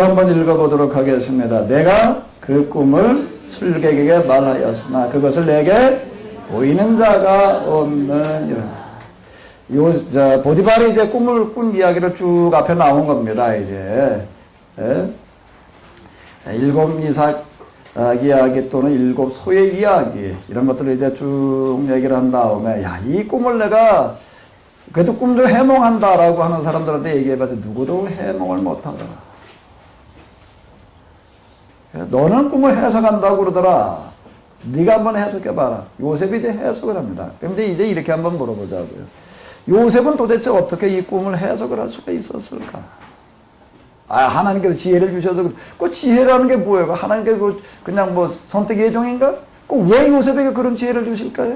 한번 읽어보도록 하겠습니다. 내가 그 꿈을 술객에게 말하였으나 그것을 내게 보이는 자가 없느니라. 보디발이 이제 꿈을 꾼 이야기를 쭉 앞에 나온 겁니다, 이제. 일곱 이삭 이야기 또는 일곱 소의 이야기, 이런 것들을 이제 쭉 얘기를 한 다음에, 야, 이 꿈을 내가, 그래도 꿈 좀 해몽한다라고 하는 사람들한테 얘기해봐서 누구도 해몽을 못하더라. 너는 꿈을 해석한다고 그러더라. 네가 한번 해석해봐라. 요셉이 이제 해석을 합니다. 그런데 이제 이렇게 한번 물어보자고요. 요셉은 도대체 어떻게 이 꿈을 해석을 할 수가 있었을까? 하나님께서 지혜를 주셔서, 그 지혜라는 게 뭐예요? 하나님께서 그냥 뭐 선택 예정인가? 왜 요셉에게 그런 지혜를 주실까요?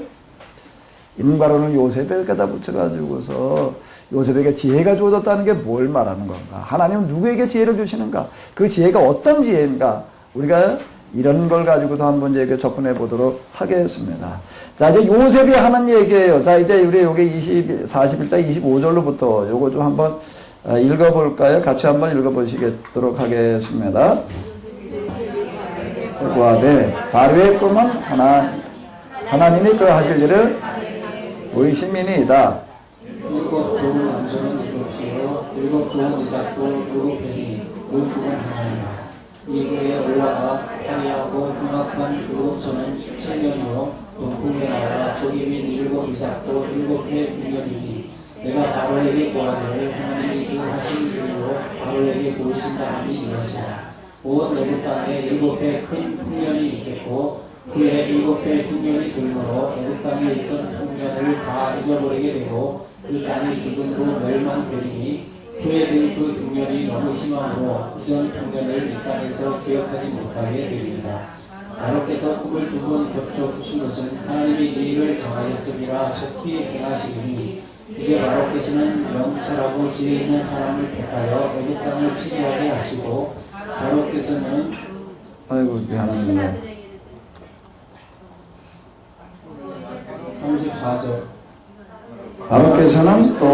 인과론은 요셉에게다 붙여가지고서 요셉에게 지혜가 주어졌다는 게 뭘 말하는 건가? 하나님은 누구에게 지혜를 주시는가? 그 지혜가 어떤 지혜인가? 우리가 이런 걸 가지고도 한번 얘기 접근해 보도록 하겠습니다. 자, 이제 요셉이 하는 얘기예요. 자, 이제 우리 여기 41장 25절로부터 요거 좀 한번 읽어볼까요? 같이 한번 읽어보시도록 하겠습니다. 구하되 바로의 꿈은 하나님이 그 하실 일을 보이심이니이다. 일곱 좋은 남자는 일곱이요 일곱 좋은 이삭도 일곱 배니 그 꿈은 하나니라. 이후에 올라가 파리하고 흉악한 일곱 소는 17년이요 동풍에 나와 소리 및 일곱 이삭도 일곱 해 6년이니 내가 바로에게 고하기를 하나님이 그 하신 일로 바로에게 보이신 바람이 이것이라. 온 애굽 땅에 일곱 해 큰 풍년이 있겠고 그의 일곱 해 흉년이 들므로 애굽 땅에 있던 풍년을 다 잊어버리게 되고 그 땅이 기근으로 멸망되리니 그에 든 그 흉년이 너무 심함으로 이전 흉년을 이 땅에서 기억하지 못하게 되리라. 바로께서 꿈을 두 번 겹쳐 주신 것은 하나님이 이 일을 정하였음이라 속히 행하시리니 이제 바로께서는 명철하고 지혜 있는 사람을 택하여 애굽 땅을 치리하게 하시고 바로께서는 아이고 미안합니다. 34절 바로께서는 또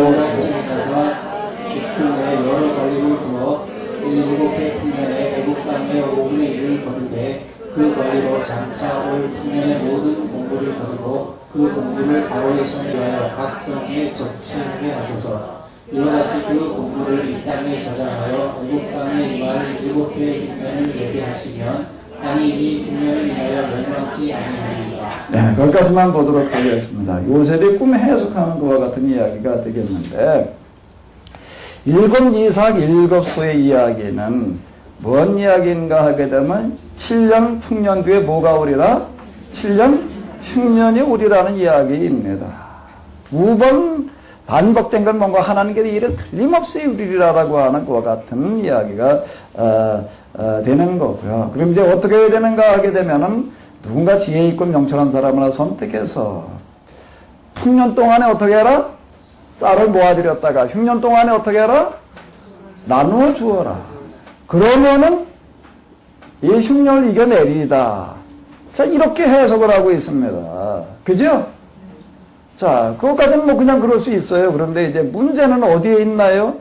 육중에 여러 거리를 부어 일곱 해 풍년에 애굽 땅의 5분의 1을 거두되 그 거리로 장차 올 풍년의 모든 공부를 거두고 그 공부를 바로의 손에 위하여 각 성에 적치하게 하소서. 이와 같이 그 공부를 이 땅에 저장하여 애굽 땅에 임할 일곱 해의 풍년을 예비하시면 땅이 이 풍년을 인하여 멸망치 아니하리라. 네, 거기까지만 보도록 하겠습니다. 요셉이 꿈 해석하는 것과 같은 이야기가 되겠는데, 일곱 이삭 일곱 소의 이야기는 뭔 이야기인가 하게 되면 7년 풍년 뒤에 뭐가 오리라? 7년 흉년이 오리라는 이야기입니다. 두 번 반복된 건 뭔가 하나님께서 이를 틀림없이 이루리라라고 하는 것과 같은 이야기가 되는 거고요. 그럼 이제 어떻게 해야 되는가 하게 되면은 누군가 지혜 있고 명철한 사람을 선택해서 풍년 동안에 어떻게 해라? 쌀을 모아들였다가 흉년 동안에 어떻게 해라? 나누어 주어라. 그러면은 이 흉년을 이겨내리다. 자, 이렇게 해석을 하고 있습니다. 그죠? 자, 그것까지는 뭐 그냥 그럴 수 있어요. 그런데 이제 문제는 어디에 있나요?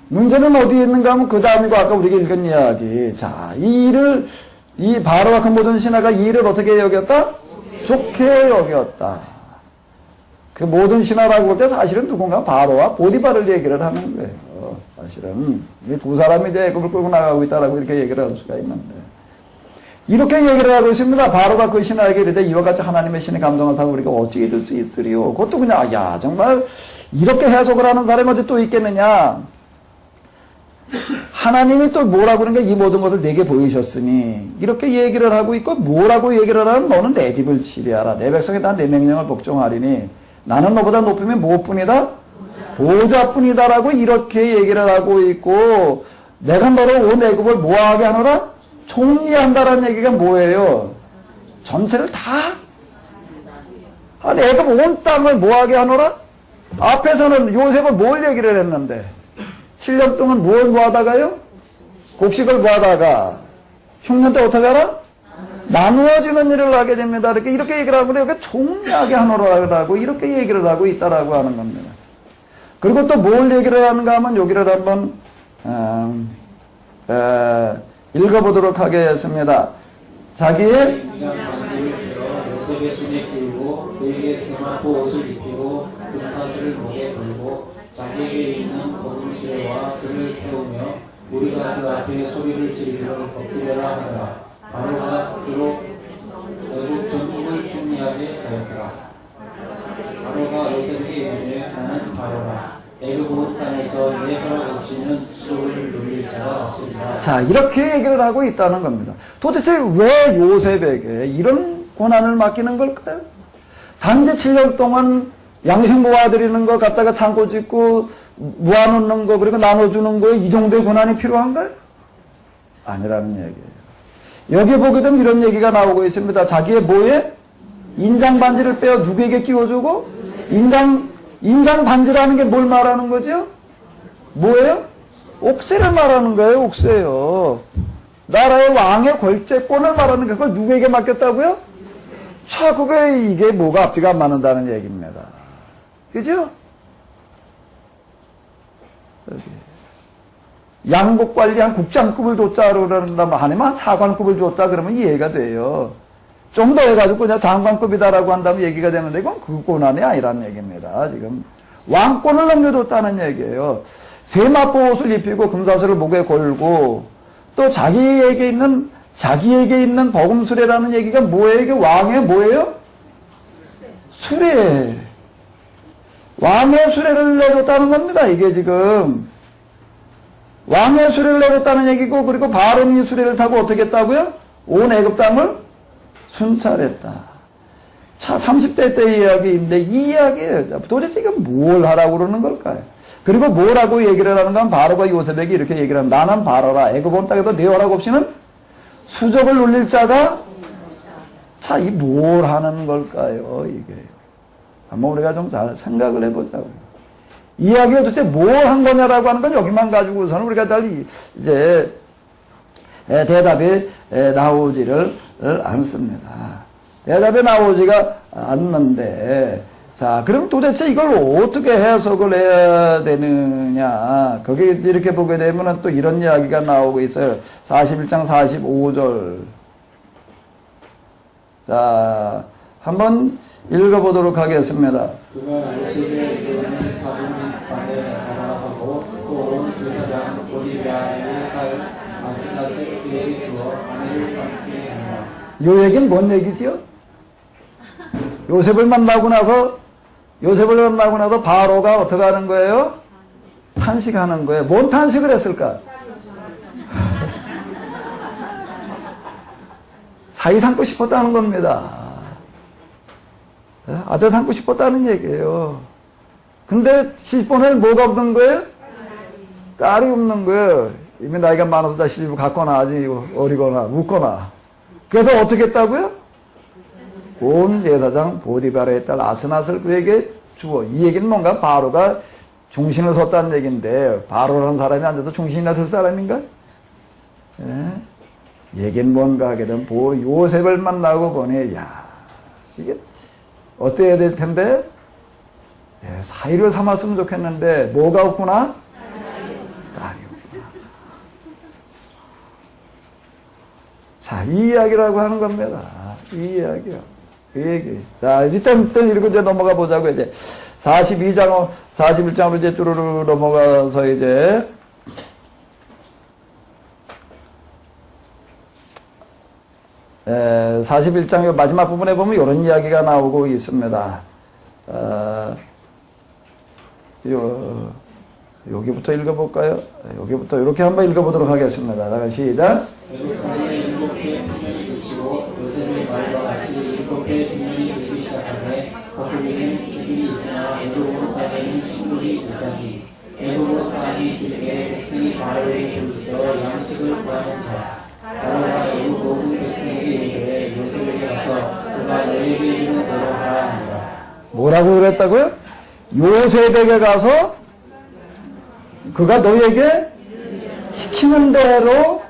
문제는 어디에 있는가 하면 그 다음이고 아까 우리가 읽은 이야기. 자, 이 바로와 그 모든 신하가 이 일을 어떻게 여겼다? 좋게 여겼다. 그 모든 신하라고 볼 때 사실은 누군가 바로와 보디발을 얘기를 하는 거예요. 사실은. 이 두 사람이 이제 애굽을 끌고 나가고 있다라고 이렇게 얘기를 할 수가 있는데. 이렇게 얘기를 하고 있습니다. 바로가 그 신하에게 이르되 이와 같이 하나님의 신의 감동을 타고 우리가 어찌 잊을 수 있으리요. 그것도 그냥, 야, 정말 이렇게 해석을 하는 사람이 어디 또 있겠느냐. 하나님이 또 뭐라고 그러는 게 이 모든 것을 내게 보이셨으니 이렇게 얘기를 하고 있고 뭐라고 얘기를 하면 너는 내 집을 치리하라. 내 백성에 다 내 명령을 복종하리니 나는 너보다 높으면 무엇뿐이다? 보좌뿐이다라고 이렇게 얘기를 하고 있고 내가 너를 온 애굽을 뭐하게 하노라? 총리한다라는 얘기가 뭐예요? 전체를 다 애굽 온 땅을 뭐하게 하노라? 앞에서는 요셉은 뭘 얘기를 했는데 7년 동안 뭘 모아다가요? 곡식을 모아다가 흉년 때 어떻게 하라? 나누어지는 일을 하게 됩니다. 이렇게 얘기를 하고 여기 총리하게 하노라고 이렇게 얘기를 하고 있다라고 하는 겁니다. 그리고 또 뭘 얘기를 하는가 하면 여기를 한번 읽어보도록 하겠습니다. 자기의 인장 반지를 베어 요셉의 손에 끼우고 그에게 세마포 옷을 입히고 금사슬을 목에 걸고 자기에게 있는 거금시레와 그를 태우며 우리가 그 앞에 소리를 지르기를 엎드려라 하더라. 바로가 그로 애국 전국을 승리하게 하였더라. 바로가 요셉에게 이르되 나는 바로라. 애국 온 땅에서 내 허락 없이는 수족을 누릴 자가 없으리라. 자, 이렇게 얘기를 하고 있다는 겁니다. 도대체 왜 요셉에게 이런 고난을 맡기는 걸까요? 단지 7년 동안 양식 모아드리는 거 갖다가 창고 짓고 모아놓는 거 그리고 나눠주는 거에 이 정도의 고난이 필요한가요? 아니라는 얘기예요. 여기 보게 되면 이런 얘기가 나오고 있습니다. 자기의 뭐에? 인장 반지를 빼어 누구에게 끼워주고? 인장 반지라는 게 뭘 말하는 거죠? 뭐예요? 옥새를 말하는 거예요, 옥새요. 나라의 왕의 걸재권을 말하는 게 그걸 누구에게 맡겼다고요? 자, 이게 뭐가 앞뒤가 안 맞는다는 얘기입니다. 그죠? 여기. 양복 관리한 국장급을 줬다 그런다면 아니면 차관급을 줬다 그러면 이해가 돼요. 좀 더 해가지고 그냥 장관급이다라고 한다면 얘기가 되는데 이건 그 고난이 아니라는 얘기입니다. 지금 왕권을 넘겨줬다는 얘기예요. 세마포 옷을 입히고 금사슬을 목에 걸고 또 자기에게 있는 버금수레라는 얘기가 뭐예요? 이게 왕의 뭐예요? 수레. 왕의 수레를 내줬다는 겁니다. 이게 지금 왕의 수레를 내줬다는 얘기고 그리고 바론이 수레를 타고 어떻게 했다고요? 온 애굽 땅을 순찰했다. 자, 30대 때 이야기인데 이 이야기예요. 도대체 이건 뭘 하라고 그러는 걸까요? 그리고 뭐라고 얘기를 하는가 하면 바로가 요셉에게 이렇게 얘기를 합니다. 나는 바로라. 애굽 온 땅에서 내 허락 없이는 수족을 눌릴 자가 자, 이 뭘 하는 걸까요? 이게 한번 우리가 좀 잘 생각을 해보자고요. 이야기가 도대체 뭘 한 거냐라고 하는 건 여기만 가지고서는 우리가 달리 이제 대답이 나오지를 않습니다. 대답이 나오지가 않는데, 자, 그럼 도대체 이걸 어떻게 해석을 해야 되느냐. 거기 이렇게 보게 되면 또 이런 이야기가 나오고 있어요. 41장 45절. 자, 한번 읽어보도록 하겠습니다. 그가 요셉의 이름은 사돈 바네라라 하고 또 온 제사장 보디베아의 딸 아스낫을 그에게 주어 아내를 삼게 하니라. 요 얘기는 뭔 얘기지요? 요셉을 만나고 나서 바로가 어떻게 하는 거예요? 탄식하는 거예요. 뭔 탄식을 했을까? 사이 삼고 싶었다는 겁니다. 아들 삼고 싶었다는 얘기예요. 근데 시집보낼 뭐가 없는 거예요? 딸이 없는 거예요. 이미 나이가 많아서 다 시집을 갔거나 아직 어리거나 묻거나. 그래서 어떻게 했다고요? 온 제사장 보디바라의 딸 아스낫을 그에게 주어. 이 얘기는 뭔가 바로가 중신을 섰다는 얘기인데 바로라는 사람이 앉아서 중신이나 설 사람인가? 얘기는 뭔가 하게 되면 요셉을 만나고 보니 야 이게 어때야 될 텐데 사이를 삼았으면 좋겠는데 뭐가 없구나? 딸이 없구나. 자, 이 이야기라고 하는 겁니다. 이 이야기요. 이 얘기. 자, 일단 읽고 이제 넘어가 보자고 이제 41장으로 이제 쭈루루 넘어가서 이제 41장 마지막 부분에 보면 이런 이야기가 나오고 있습니다. 여기부터 읽어볼까요? 여기부터 이렇게 한번 읽어보도록 하겠습니다. 자, 시작. 애국하에 7개 풍년이 그치고 요셉의 말과 같이 7개 풍년이 되기 시작하되 거기에는 기술이 있으나 애국으로 가는 식물이 있다니 애국으로 가니 길게 백성이 바로에게 부르짖어 양식을 구하는 자 바로가 애국 모든 백성에게 이르되 요셉에게 가서 그가 너에게 이르는 대로 하라 하니라. 뭐라고 그랬다고요? 요셉에게 가서 그가 너에게 시키는 대로.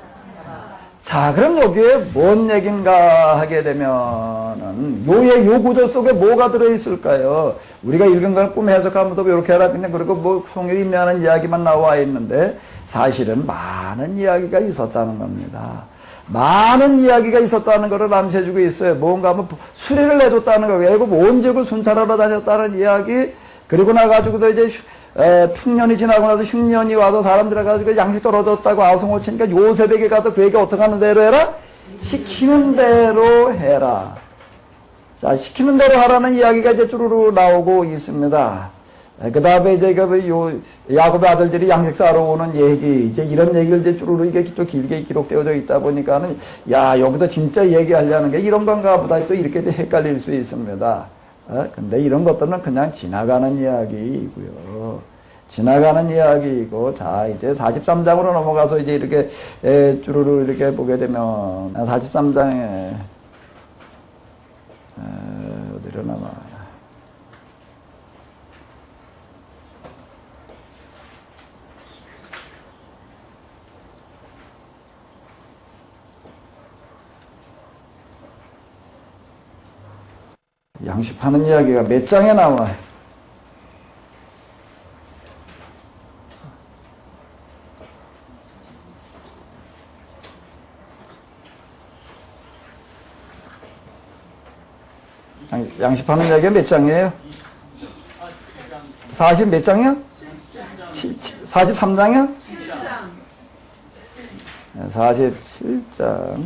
자, 그럼 여기에 뭔 얘긴가 하게 되면은 요 구절 속에 뭐가 들어있을까요? 우리가 읽은 건 꿈 해석하면서 이렇게 하라 그냥 그리고 뭐 송일이 임하는 이야기만 나와 있는데 사실은 많은 이야기가 있었다는 겁니다. 많은 이야기가 있었다는 것을 암시해주고 있어요. 뭔가 하면 수리를 해줬다는 거고, 애굽 온 지역을 순찰하러 다녔다는 이야기, 그리고 나가지고도 이제 풍년이 지나고 나서 흉년이 와서 사람들이 가지고 양식 떨어졌다고 아우성을 치니까 요셉에게 가서 그에게 어떻게 하는 대로 해라? 시키는 대로 해라. 자, 시키는 대로 하라는 이야기가 이제 쭈루루 나오고 있습니다. 그 다음에 이제 야곱의 아들들이 양식 사러 오는 얘기, 이제 이런 얘기를 이제 쭈루루 이게 또 길게 기록되어져 있다 보니까는, 야, 여기도 진짜 얘기하려는 게 이런 건가 보다 또 이렇게 헷갈릴 수 있습니다. 근데 이런 것들은 그냥 지나가는 이야기이고요. 지나가는 이야기이고, 자, 이제 43장으로 넘어가서 이제 이렇게, 쭈루루 이렇게 보게 되면, 43장에, 어디로 남아. 양식 파는 이야기가 몇 장에 나와? 양식 파는 이야기가 몇 장이에요? 40 몇 장이요? 43장이요? 47장.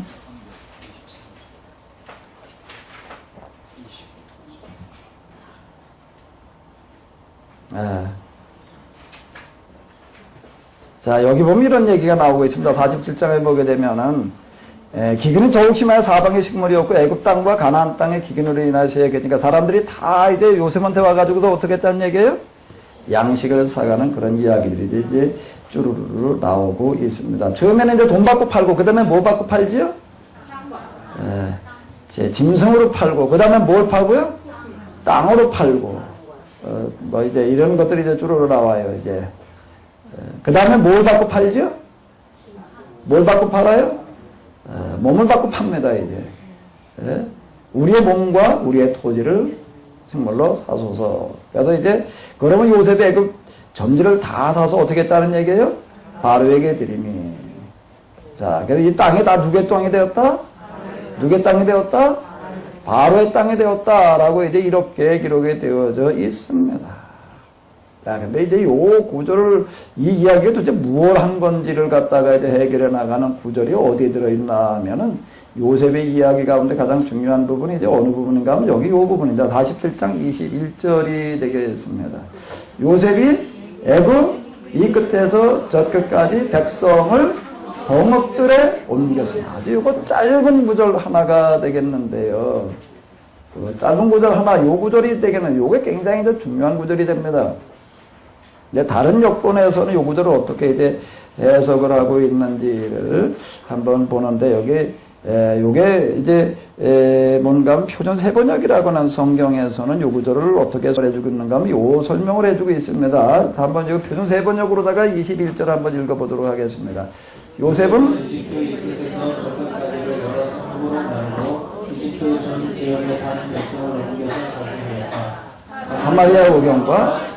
자, 여기 보면 이런 얘기가 나오고 있습니다. 47장에 보게 되면은, 기근은 더욱 심하여 사방에 식물이 없고 애굽 땅과 가나안 땅의 기근으로 인하여 그러니까 사람들이 다 이제 요셉한테 와가지고서 어떻게 했다는 얘기예요? 양식을 사가는 그런 이야기들이 이제 쭈루루루 나오고 있습니다. 처음에는 이제 돈 받고 팔고, 그 다음에 뭐 받고 팔지요? 짐승으로 팔고, 그 다음에 뭘 팔고요? 땅으로 팔고, 뭐 이제 이런 것들이 이제 쭈루루 나와요, 이제. 그 다음에 뭘 받고 팔죠? 뭘 받고 팔아요? 몸을 받고 팝니다, 이제. 우리의 몸과 우리의 토지를 생물로 사소서. 그래서 이제, 그러면 요셉이 애굽 전지를 다 사서 어떻게 했다는 얘기예요? 바로에게 드리니. 자, 그래서 이 땅이 다 누구의 땅이 되었다? 누구의 땅이 되었다? 바로의 땅이 되었다라고 이제 이렇게 기록이 되어져 있습니다. 자, 근데 이제 요 구절을, 이 이야기가 도대체 무엇 한 건지를 갖다가 이제 해결해 나가는 구절이 어디에 들어있나 하면은 요셉의 이야기 가운데 가장 중요한 부분이 이제 어느 부분인가 하면 여기 요 부분이죠. 47장 21절이 되겠습니다. 요셉이 애굽 이 끝에서 저 끝까지 백성을 성읍들에 옮겼으나. 아주 요거 짧은 구절 하나가 되겠는데요. 그 짧은 구절 하나, 요 구절이 되겠는, 요게 굉장히 좀 중요한 구절이 됩니다. 이제 다른 역본에서는 요 구절을 어떻게 이제 해석을 하고 있는지를 한번 보는데, 여기, 요게 이제, 뭔가 하면 표준 세번역이라고 하는 성경에서는 요 구절을 어떻게 해주고 있는가 하면 요 설명을 해주고 있습니다. 한번 이 표준 세번역으로다가 21절 한번 읽어보도록 하겠습니다. 요셉은 사마리아 오경과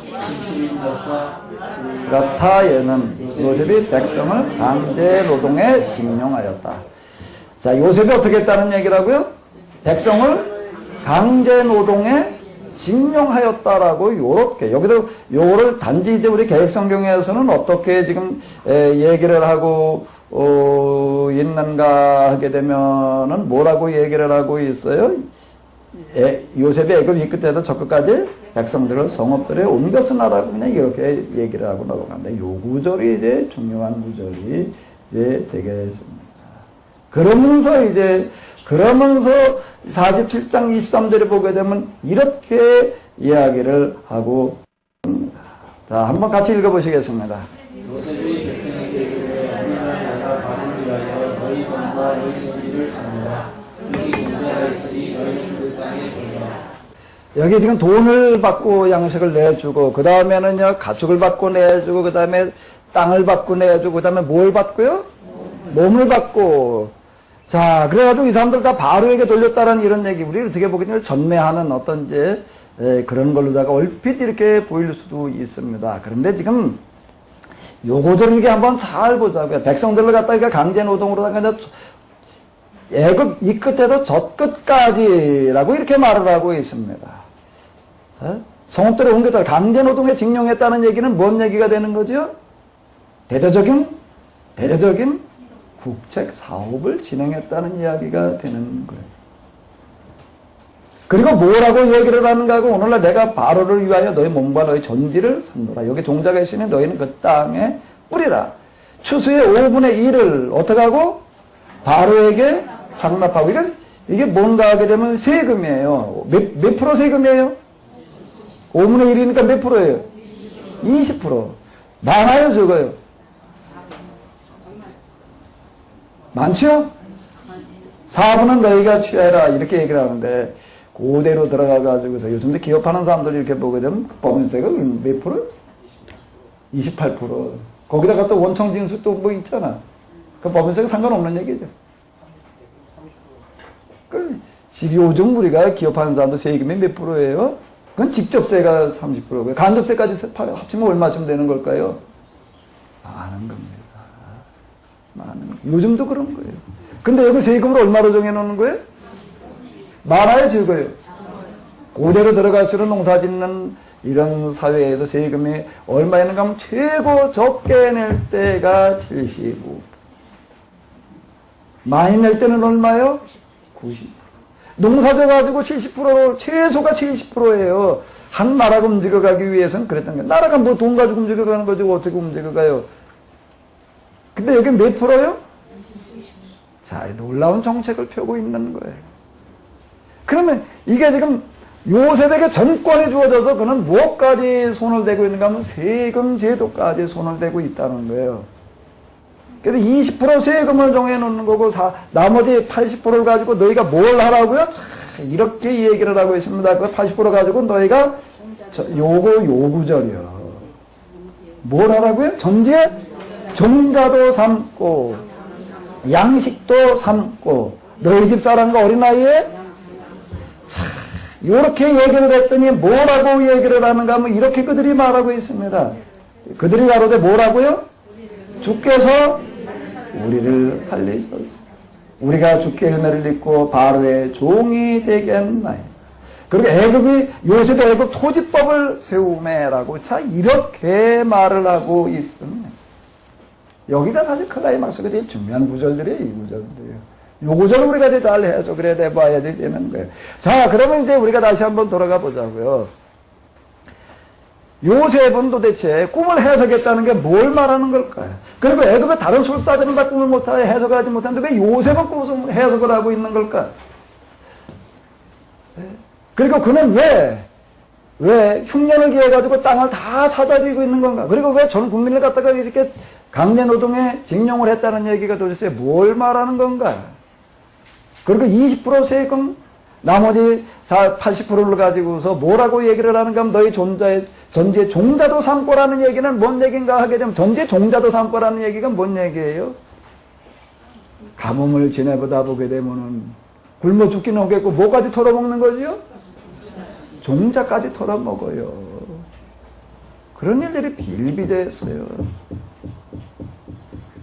라타에는 요셉이 백성을 강제 노동에 징용하였다. 자, 요셉이 어떻게 했다는 얘기라고요? 백성을 강제 노동에 징용하였다라고 요렇게, 여기도 요거를 단지 이제 우리 개혁성경에서는 어떻게 지금 얘기를 하고 있는가 하게 되면은 뭐라고 얘기를 하고 있어요? 요셉이 애굽 이 끝에서 저 끝까지 백성들을 성읍들에 옮겼으나라고 그냥 이렇게 얘기를 하고 넘어가는데, 요 구절이 이제 중요한 구절이 이제 되겠습니다. 그러면서 47장 23절에 보게 되면 이렇게 이야기를 하고 있습니다. 자, 한번 같이 읽어보시겠습니다. 요셉이 백성에게 이르되 어느 날 내가 밥을 위하여 너희 돈과 너희 소비를 삽니다. 여기 문제가 있으니 너희는 그 땅에 돌려. 여기 지금 돈을 받고 양식을 내주고, 그 다음에는요, 가축을 받고 내주고, 그 다음에 땅을 받고 내주고, 그 다음에 뭘 받고요? 몸을 받고. 자, 그래가지고 이 사람들 다 바로에게 돌렸다라는 이런 얘기, 우리 어떻게 보겠냐면 전매하는 어떤 이제, 그런 걸로다가 얼핏 이렇게 보일 수도 있습니다. 그런데 지금 요거들을 이렇게 한번 잘 보자고요. 백성들을 갖다가 강제 노동으로다가 애굽 이 끝에도 저 끝까지라고 이렇게 말을 하고 있습니다. 성읍들에 옮겼다 강제 노동에 징용했다는 얘기는 뭔 얘기가 되는 거죠? 대대적인 국책 사업을 진행했다는 이야기가 되는 거예요. 그리고 뭐라고 얘기를 하는가 하고 오늘날 내가 바로를 위하여 너희 몸과 너희 전지를 삼노라. 여기 종자가 있으니 너희는 그 땅에 뿌리라. 추수의 5분의 1을 어떻게 하고? 바로에게 상납하고. 이게 뭔가 하게 되면 세금이에요. 몇 프로 세금이에요? 5분의 1이니까 몇 프로예요? 20%. 많아요, 적어요? 많죠? 4분은 너희가 취해라. 이렇게 얘기를 하는데, 그대로 들어가가지고서 요즘도 기업하는 사람들이 이렇게 보게 되면 법인세가 몇 프로? 28%. 거기다가 또 원청징수 또 뭐 있잖아. 그 법인세가 상관없는 얘기죠. 요즘 우리가 기업하는 사람들 세금이 몇 프로예요? 그건 직접세가 30%고요. 간접세까지 합치면 얼마쯤 되는 걸까요? 많은 겁니다. 요즘도 그런 거예요. 근데 여기 세금을 얼마로 정해놓는 거예요? 많아요, 적어요? 그대로 들어갈수록 농사 짓는 이런 사회에서 세금이 얼마였는가 하면 최고 적게 낼 때가 75%. 많이 낼 때는 얼마요? 90%. 농사져 가지고 70%, 최소가 70%예요. 한 나라가 움직여가기 위해서는 그랬던 거예요. 나라가 뭐 돈 가지고 움직여가는 거지 어떻게 움직여가요? 근데 여기 몇 프로요? 자, 놀라운 정책을 펴고 있는 거예요. 그러면 이게 지금 요셉에게 전권이 주어져서 그는 무엇까지 손을 대고 있는가 하면 세금 제도까지 손을 대고 있다는 거예요. 그래서 20% 세금을 정해놓는 거고 나머지 80%를 가지고 너희가 뭘 하라고요? 자, 이렇게 얘기를 하고 있습니다. 그 80% 가지고 너희가 요구절이요. 뭘 하라고요? 전제 종자도 삼고 양식도 삼고 너희 집 사람과 어린아이에 이렇게 얘기를 했더니 뭐라고 얘기를 하는가 하면 이렇게 그들이 말하고 있습니다. 그들이 가로되 뭐라고요? 주께서 우리를 살리셨습니다. 우리가 주께 은혜를 입고 바로의 종이 되겠나요? 그리고 애굽이 요셉의 애굽 토지법을 세우매라고 자 이렇게 말을 하고 있습니다. 여기가 사실 클라이막스가 제일 중요한 구절들이에요. 이 구절들이에요. 요 구절을 우리가 이제 잘 해석을 해봐야 되는 거예요. 자, 그러면 이제 우리가 다시 한번 돌아가 보자고요. 요셉은 도대체 꿈을 해석했다는 게 뭘 말하는 걸까요? 그리고 애굽의 다른 술사들은 다 꿈을 못하게 해석하지 못하는데 왜 요셉은 꿈을 해석을 하고 있는 걸까? 그리고 그는 왜 흉년을 기해가지고 땅을 다 사다리고 있는 건가? 그리고 왜 전 국민을 갖다가 이렇게 강제 노동에 징용을 했다는 얘기가 도대체 뭘 말하는 건가? 그리고 20% 세금, 나머지 80%를 가지고서 뭐라고 얘기를 하는가 하면 너희 전지의 종자도 삼고라는 얘기는 뭔 얘기인가 하게 되면 전지의 종자도 삼고라는 얘기가 뭔 얘기예요? 가뭄을 지내보다 보게 되면은 굶어 죽기는 하겠고 뭐까지 털어먹는 거지요? 종자까지 털어먹어요. 그런 일들이 비일비재했어요.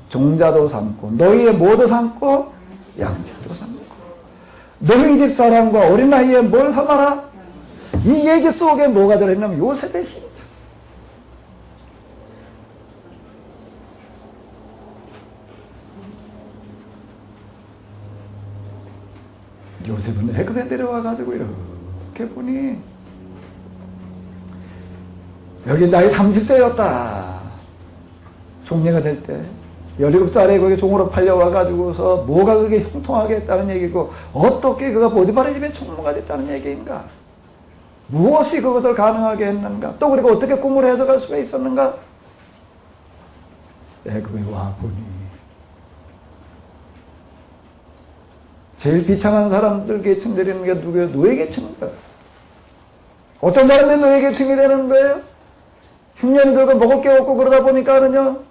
종자도 삼고 너희의 뭐도 삼고 양식도 삼고 너희 집 사람과 어린아이에 뭘 삼아라? 이 얘기 속에 뭐가 들어있냐면 요셉의 심정. 요셉은 애굽에 내려와가지고 이렇게 보니 여기 나이 30세였다. 종례가 될 때 17살에 거기 종으로 팔려와가지고서 뭐가 그게 형통하게 했다는 얘기고 어떻게 그가 보디발의 집에 총무가 됐다는 얘기인가? 무엇이 그것을 가능하게 했는가? 또 그리고 어떻게 꿈을 해석할 수가 있었는가? 애굽에 와보니 제일 비참한 사람들 계층들이 있는 게 누구예요? 노예 계층인가? 어떤 사람들이 노예 계층이 되는 거예요? 흉년이 들고 먹을 게 없고 그러다 보니까는요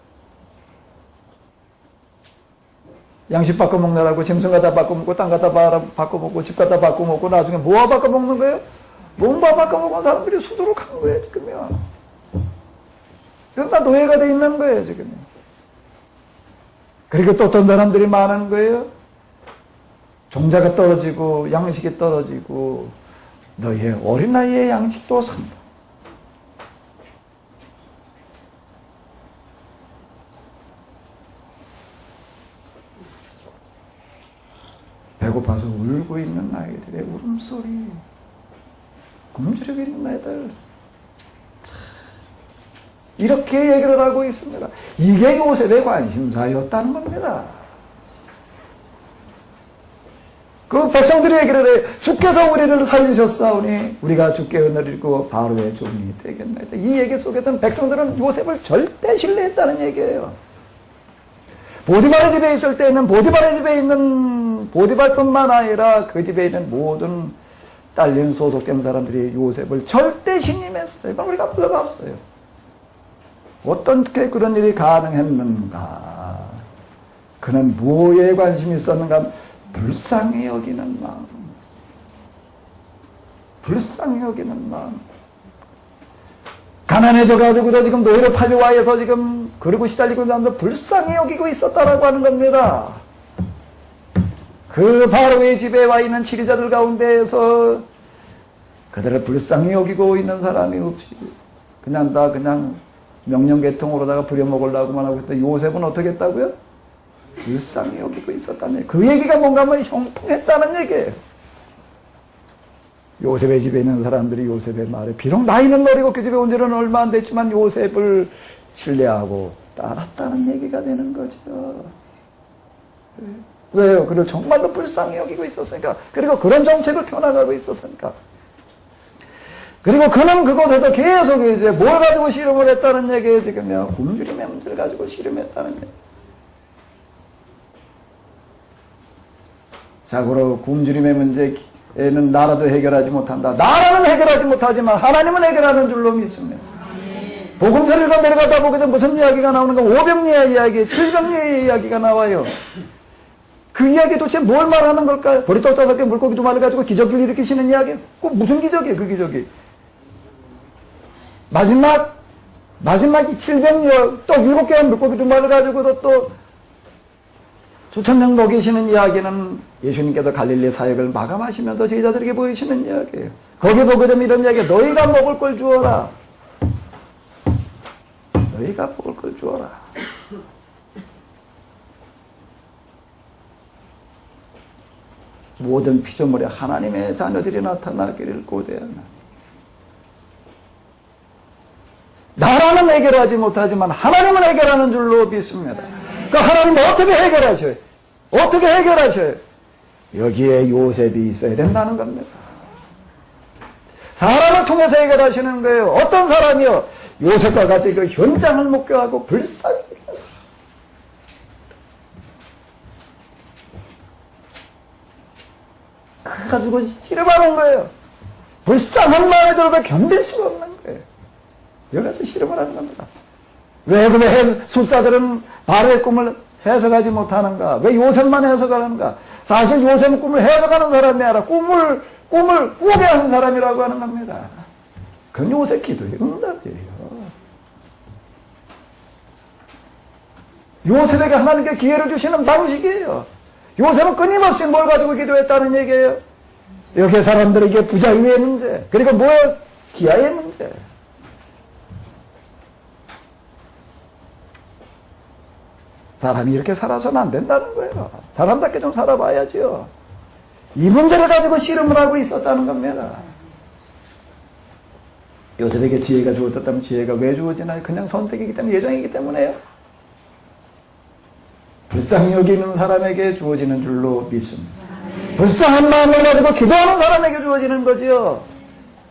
양식 바꿔 먹느라고 짐승 갖다 바꿔 먹고 땅 갖다 바꿔 먹고 집 갖다 바꿔 먹고 나중에 뭐와 바꿔 먹는 거예요? 몸과 바꿔 먹은 사람들이 수두룩한 거예요 지금요. 그래서 다 노예가 돼 있는 거예요, 지금. 그리고 또 어떤 사람들이 많은 거예요. 종자가 떨어지고 양식이 떨어지고 너의 어린 나이의 양식도 산다. 배고파서 울고 있는 아이들의 울음소리, 굶주리고 있는 아이들, 이렇게 얘기를 하고 있습니다. 이게 요셉의 관심사였다는 겁니다. 그 백성들이 얘기를 해요. 주께서 우리를 살리셨사오니 우리가 주께 은혜를 입고 바로의 종이 되겠나이다. 이 얘기 속에서는 백성들은 요셉을 절대 신뢰했다는 얘기예요. 보디발의 집에 있을 때는 보디발의 집에 있는 보디발뿐만 아니라 그 집에 있는 모든 딸린 소속된 사람들이 요셉을 절대 신임했어요. 이건 우리가 불러봤어요. 어떻게 그런 일이 가능했는가? 그는 무엇에 관심이 있었는가? 불쌍히 여기는 마음. 불쌍히 여기는 마음. 가난해져가지고도 지금 노예로 팔려와서 지금 그러고 시달리고 있는 사람들 불쌍히 여기고 있었다라고 하는 겁니다. 그 바로의 집에 와 있는 치리자들 가운데에서 그들을 불쌍히 여기고 있는 사람이 없이 그냥 다 그냥 명령계통으로다가 부려먹으려고만 하고 있는데 요셉은 어떻게 했다고요? 불쌍히 여기고 있었다는 얘기. 그 얘기가 뭔가 하면 형통했다는 얘기예요. 요셉의 집에 있는 사람들이 요셉의 말에 비록 나이는 어리고 그 집에 온 지는 얼마 안 됐지만 요셉을 신뢰하고 따랐다는 얘기가 되는 거죠. 왜요? 그를 정말로 불쌍히 여기고 있었으니까. 그리고 그런 정책을 펴나가고 있었으니까. 그리고 그는 그곳에서 계속 이제 뭘 가지고 씨름을 했다는 얘기예요, 지금요. 굶주림의 문제를 가지고 씨름했다는 얘기. 자고로 굶주림의 문제에는 나라도 해결하지 못한다. 나라는 해결하지 못하지만 하나님은 해결하는 줄로 믿습니다. 복음서리로 내려가다 보게 되면 무슨 이야기가 나오는가? 오병리의 이야기, 칠병리의 이야기가 나와요. 그 이야기 도대체 뭘 말하는 걸까요? 보리떡 5개 물고기 2마리 가지고 기적을 일으키시는 이야기? 그 무슨 기적이에요, 그 기적이? 마지막 7병력, 떡 7개와 물고기 2마리 가지고도 또 수천 명 먹이시는 이야기는 예수님께서 갈릴리 사역을 마감하시면서 제자들에게 보이시는 이야기예요. 거기 보게 되면 이런 이야기예요. 너희가 먹을 걸 주어라. 너희가 먹을 걸 주어라. 모든 피조물에 하나님의 자녀들이 나타나기를 고대하나. 나라는 해결하지 못하지만 하나님은 해결하는 줄로 믿습니다. 그 하나님은 어떻게 해결하셔요? 어떻게 해결하셔요? 여기에 요셉이 있어야 된다는 겁니다. 사람을 통해서 해결하시는 거예요. 어떤 사람이요? 요셉과 같이 그 현장을 목격하고 불쌍히 여겨서 그거 가지고 씨름하는 거예요. 불쌍한 마음이 들어도 견딜 수가 없는 거예요. 여기서 씨름을 하는 겁니다. 왜 그래 술사들은 바로의 꿈을 해석하지 못하는가? 왜 요셉만 해석하는가? 사실 요셉은 꿈을 해석하는 사람이 아니라 꿈을 꾸게 하는 사람이라고 하는 겁니다. 그건 요셉 기도의 응답이에요. 요셉에게 하나님께 기회를 주시는 방식이에요. 요셉은 끊임없이 뭘 가지고 기도했다는 얘기예요? 여기 사람들에게 부자유의 문제, 그리고 뭐예요? 기아의 문제. 사람이 이렇게 살아서는 안 된다는 거예요. 사람답게 좀 살아봐야죠. 이 문제를 가지고 씨름을 하고 있었다는 겁니다. 요셉에게 지혜가 주어졌다면 지혜가 왜 주어지나요? 그냥 선택이기 때문에, 예정이기 때문에요. 불쌍히 여기는 사람에게 주어지는 줄로 믿습니다. 불쌍한 마음을 가지고 기도하는 사람에게 주어지는 거지요.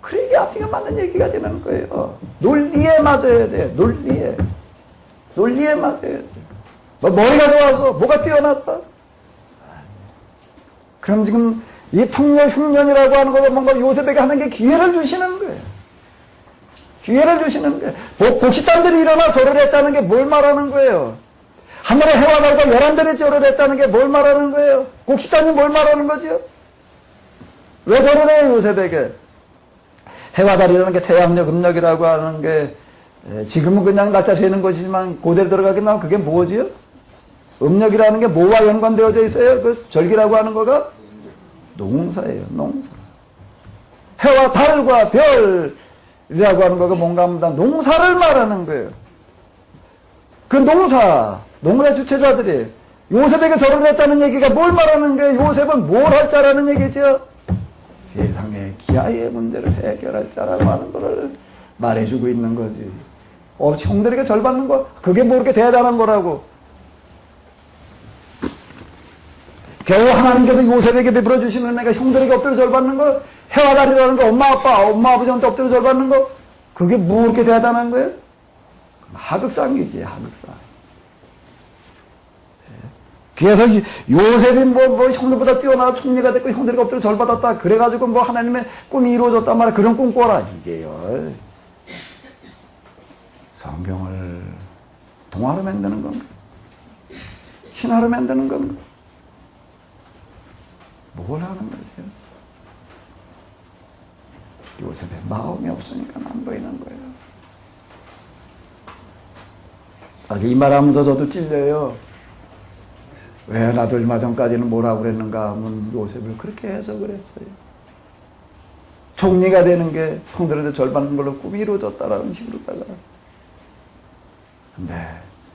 그래, 이게 앞뒤가 맞는 얘기가 되는 거예요. 논리에 맞아야 돼. 논리에 맞아야 돼. 뭐 머리가 좋아서, 뭐가 뛰어나서. 그럼 지금 이 풍요 흉년이라고 하는 것은 뭔가 요셉에게 하는 게 기회를 주시는 거예요. 기회를 주시는 거예요. 복식단들이 일어나 절을 했다는 게 뭘 말하는 거예요? 하늘의 해와 달과 11별이 절을 했다는 게 뭘 말하는 거예요? 곡식단이 뭘 말하는 거죠? 왜 절을 해요, 요셉에게? 해와 달이라는 게 태양력, 음력이라고 하는 게 지금은 그냥 날짜 세는 것이지만 고대로 들어가게 나면 그게 뭐지요? 음력이라는 게 뭐와 연관되어져 있어요? 그 절기라고 하는 거가 농사예요. 농사. 해와 달과 별이라고 하는 거가 뭔가 합니다. 농사를 말하는 거예요. 그 농사 주체자들이 요셉에게 절을 했다는 얘기가 뭘 말하는 거예요? 요셉은 뭘 할 자라는 얘기죠? 세상의 기아의 문제를 해결할 자라고 하는 거를 말해주고 있는 거지. 형들에게 절 받는 거 그게 뭐 그렇게 대단한 거라고. 겨우 하나님께서 요셉에게 베풀어 주시는 은혜가 형들에게 엎드려 절 받는 거, 해와 달이라는 거, 엄마 아버지한테 엎드려 절 받는 거, 그게 뭐 그렇게 대단한 거예요? 하극상이지, 하극상. 그래서 요셉이 뭐 형들보다 뛰어나 총리가 됐고 형들에게 엎드려 절 받았다. 그래가지고 뭐 하나님의 꿈이 이루어졌단 말이야. 그런 꿈 꿔라. 이게요. 성경을 동화로 만드는 건가? 신화로 만드는 건가? 뭘 하는 거죠? 요셉의 마음이 없으니까 안 보이는 거예요. 아직 이 말하면서 저도 찔려요. 왜 나도 얼마 전까지는 뭐라고 그랬는가 하면 요셉을 그렇게 해석을 했어요. 총리가 되는 게 형들한테 절 받는 걸로 꿈이 이루어졌다라는 식으로다가. 근데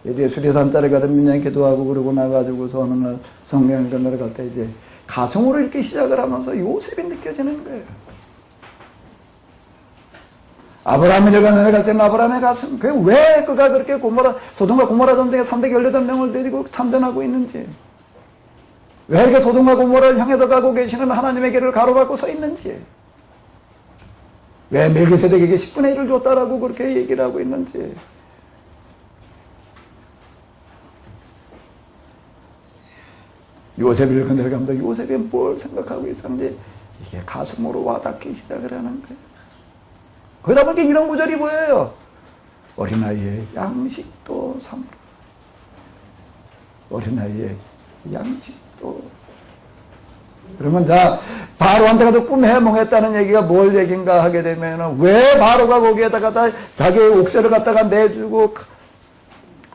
이제 수리산자리 가든 민영 기도하고 그러고 나가지고서 어느 날 성경 읽은 날 갈 때 이제 가성으로 이렇게 시작을 하면서 요셉이 느껴지는 거예요. 아브라함이 내려갈 때는 아브라함의 가슴. 왜 그가 그렇게 소돔과 고모라 전쟁에 318명을 데리고 참전하고 있는지. 왜 이렇게 소돔과 고모라를 향해서 가고 계시는 하나님의 길을 가로막고 서 있는지. 왜 멜기세덱에게 10분의 1을 줬다라고 그렇게 얘기를 하고 있는지. 요셉이 이렇게 내려갑니다. 요셉이 뭘 생각하고 있었는지 이게 가슴으로 와닿기 시작을 하는 거예요. 그러다 보니까 이런 구절이 보여요. 어린아이의 양식도 삼으라. 어린아이의 양식도. 그러면 자, 바로한테 가서 꿈 해몽했다는 얘기가 뭘 얘기인가 하게 되면은 왜 바로가 거기에다가 다 자기의 옥새를 갖다가 내주고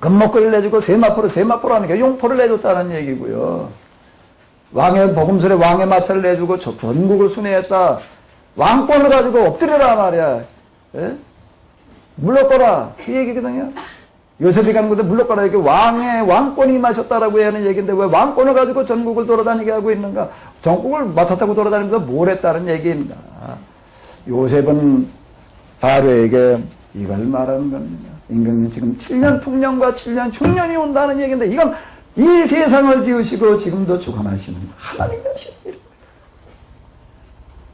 금목걸이를 내주고 세마포라는 게 용포를 내줬다는 얘기고요. 왕의 복음설에 왕의 마차를 내주고 전국을 순회했다. 왕권을 가지고 엎드려라 말이야. 예? 물러거라. 그 얘기거든요. 요셉이 가는 곳에 물러거라. 이렇게 왕권이 임하셨다라고 하는 얘기인데 왜 왕권을 가지고 전국을 돌아다니게 하고 있는가? 전국을 마차 타고 돌아다니면서 뭘 했다는 얘기입니다. 요셉은 바로에게 이걸 말하는 겁니다. 임금님 지금 7년 통년과 7년 흉년이 온다는 얘기인데 이건 이 세상을 지으시고 지금도 주관하시는 하나님이시는 일입니다.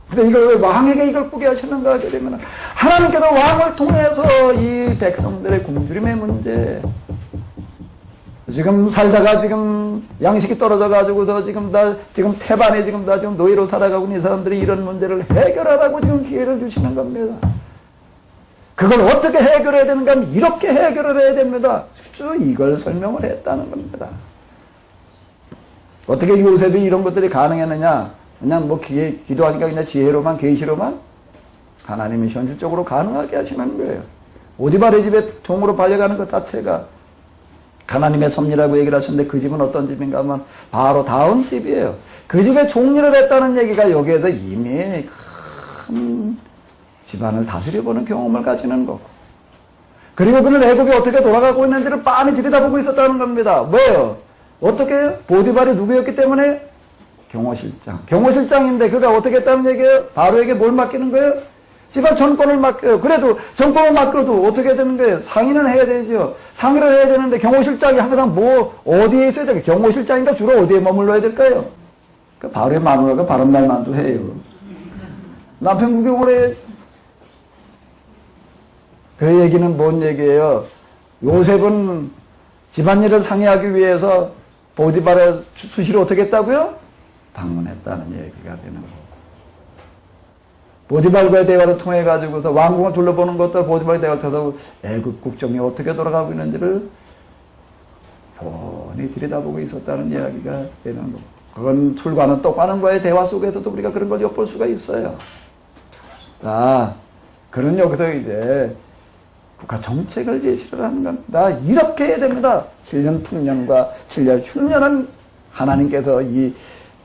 근데 이걸 왜 왕에게 이걸 꾸게 하시는가 하게 되면 하나님께서 왕을 통해서 이 백성들의 굶주림의 문제, 지금 살다가 지금 양식이 떨어져 가지고서 지금 태반에 지금 노예로 살아가고 있는 이 사람들이 이런 문제를 해결하라고 지금 기회를 주시는 겁니다. 그걸 어떻게 해결해야 되는가 하면 이렇게 해결을 해야 됩니다. 쭉 이걸 설명을 했다는 겁니다. 어떻게 요셉이 이런 것들이 가능했느냐? 그냥 뭐 기도하니까 그냥 지혜로만, 계시로만? 하나님이 현실적으로 가능하게 하시는 거예요. 오디바의 집에 종으로 발려가는 것 자체가 하나님의 섭리라고 얘기를 하셨는데 그 집은 어떤 집인가 하면 바로 다운 집이에요. 그 집에 종리를 했다는 얘기가 여기에서 이미 큰 집안을 다스려보는 경험을 가지는 거고. 그리고 그는 애굽이 어떻게 돌아가고 있는지를 빤히 들여다보고 있었다는 겁니다. 뭐예요? 어떻게? 보디발이 누구였기 때문에? 경호실장. 경호실장인데 그가 어떻게 했다는 얘기예요? 바로에게 뭘 맡기는 거예요? 집안 전권을 맡겨요. 그래도 전권을 맡겨도 어떻게 되는 거예요? 상의는 해야 되죠. 상의를 해야 되는데 경호실장이 항상 어디에 있어야 될까요? 경호실장인가 주로 어디에 머물러야 될까요? 그 바로의 마누라가 바른말 만두해요. 남편 구경을 해야지. 그 얘기는 뭔 얘기예요? 요셉은 집안일을 상의하기 위해서 보디발의 수시로 어떻게 했다고요? 방문했다는 얘기가 되는 거고. 보디발과의 대화를 통해 가지고서 왕궁을 둘러보는 것도 보디발의 대화를 통해서 애굽 국정이 어떻게 돌아가고 있는지를 뻔히 들여다보고 있었다는 이야기가 되는 거고. 그건 술과는 떡과는과의 대화 속에서도 우리가 그런 걸 엿볼 수가 있어요. 자, 그는 여기서 이제 국가 정책을 제시를 하는 겁니다. 이렇게 해야 됩니다. 7년 풍년과 7년 흉년은 하나님께서 이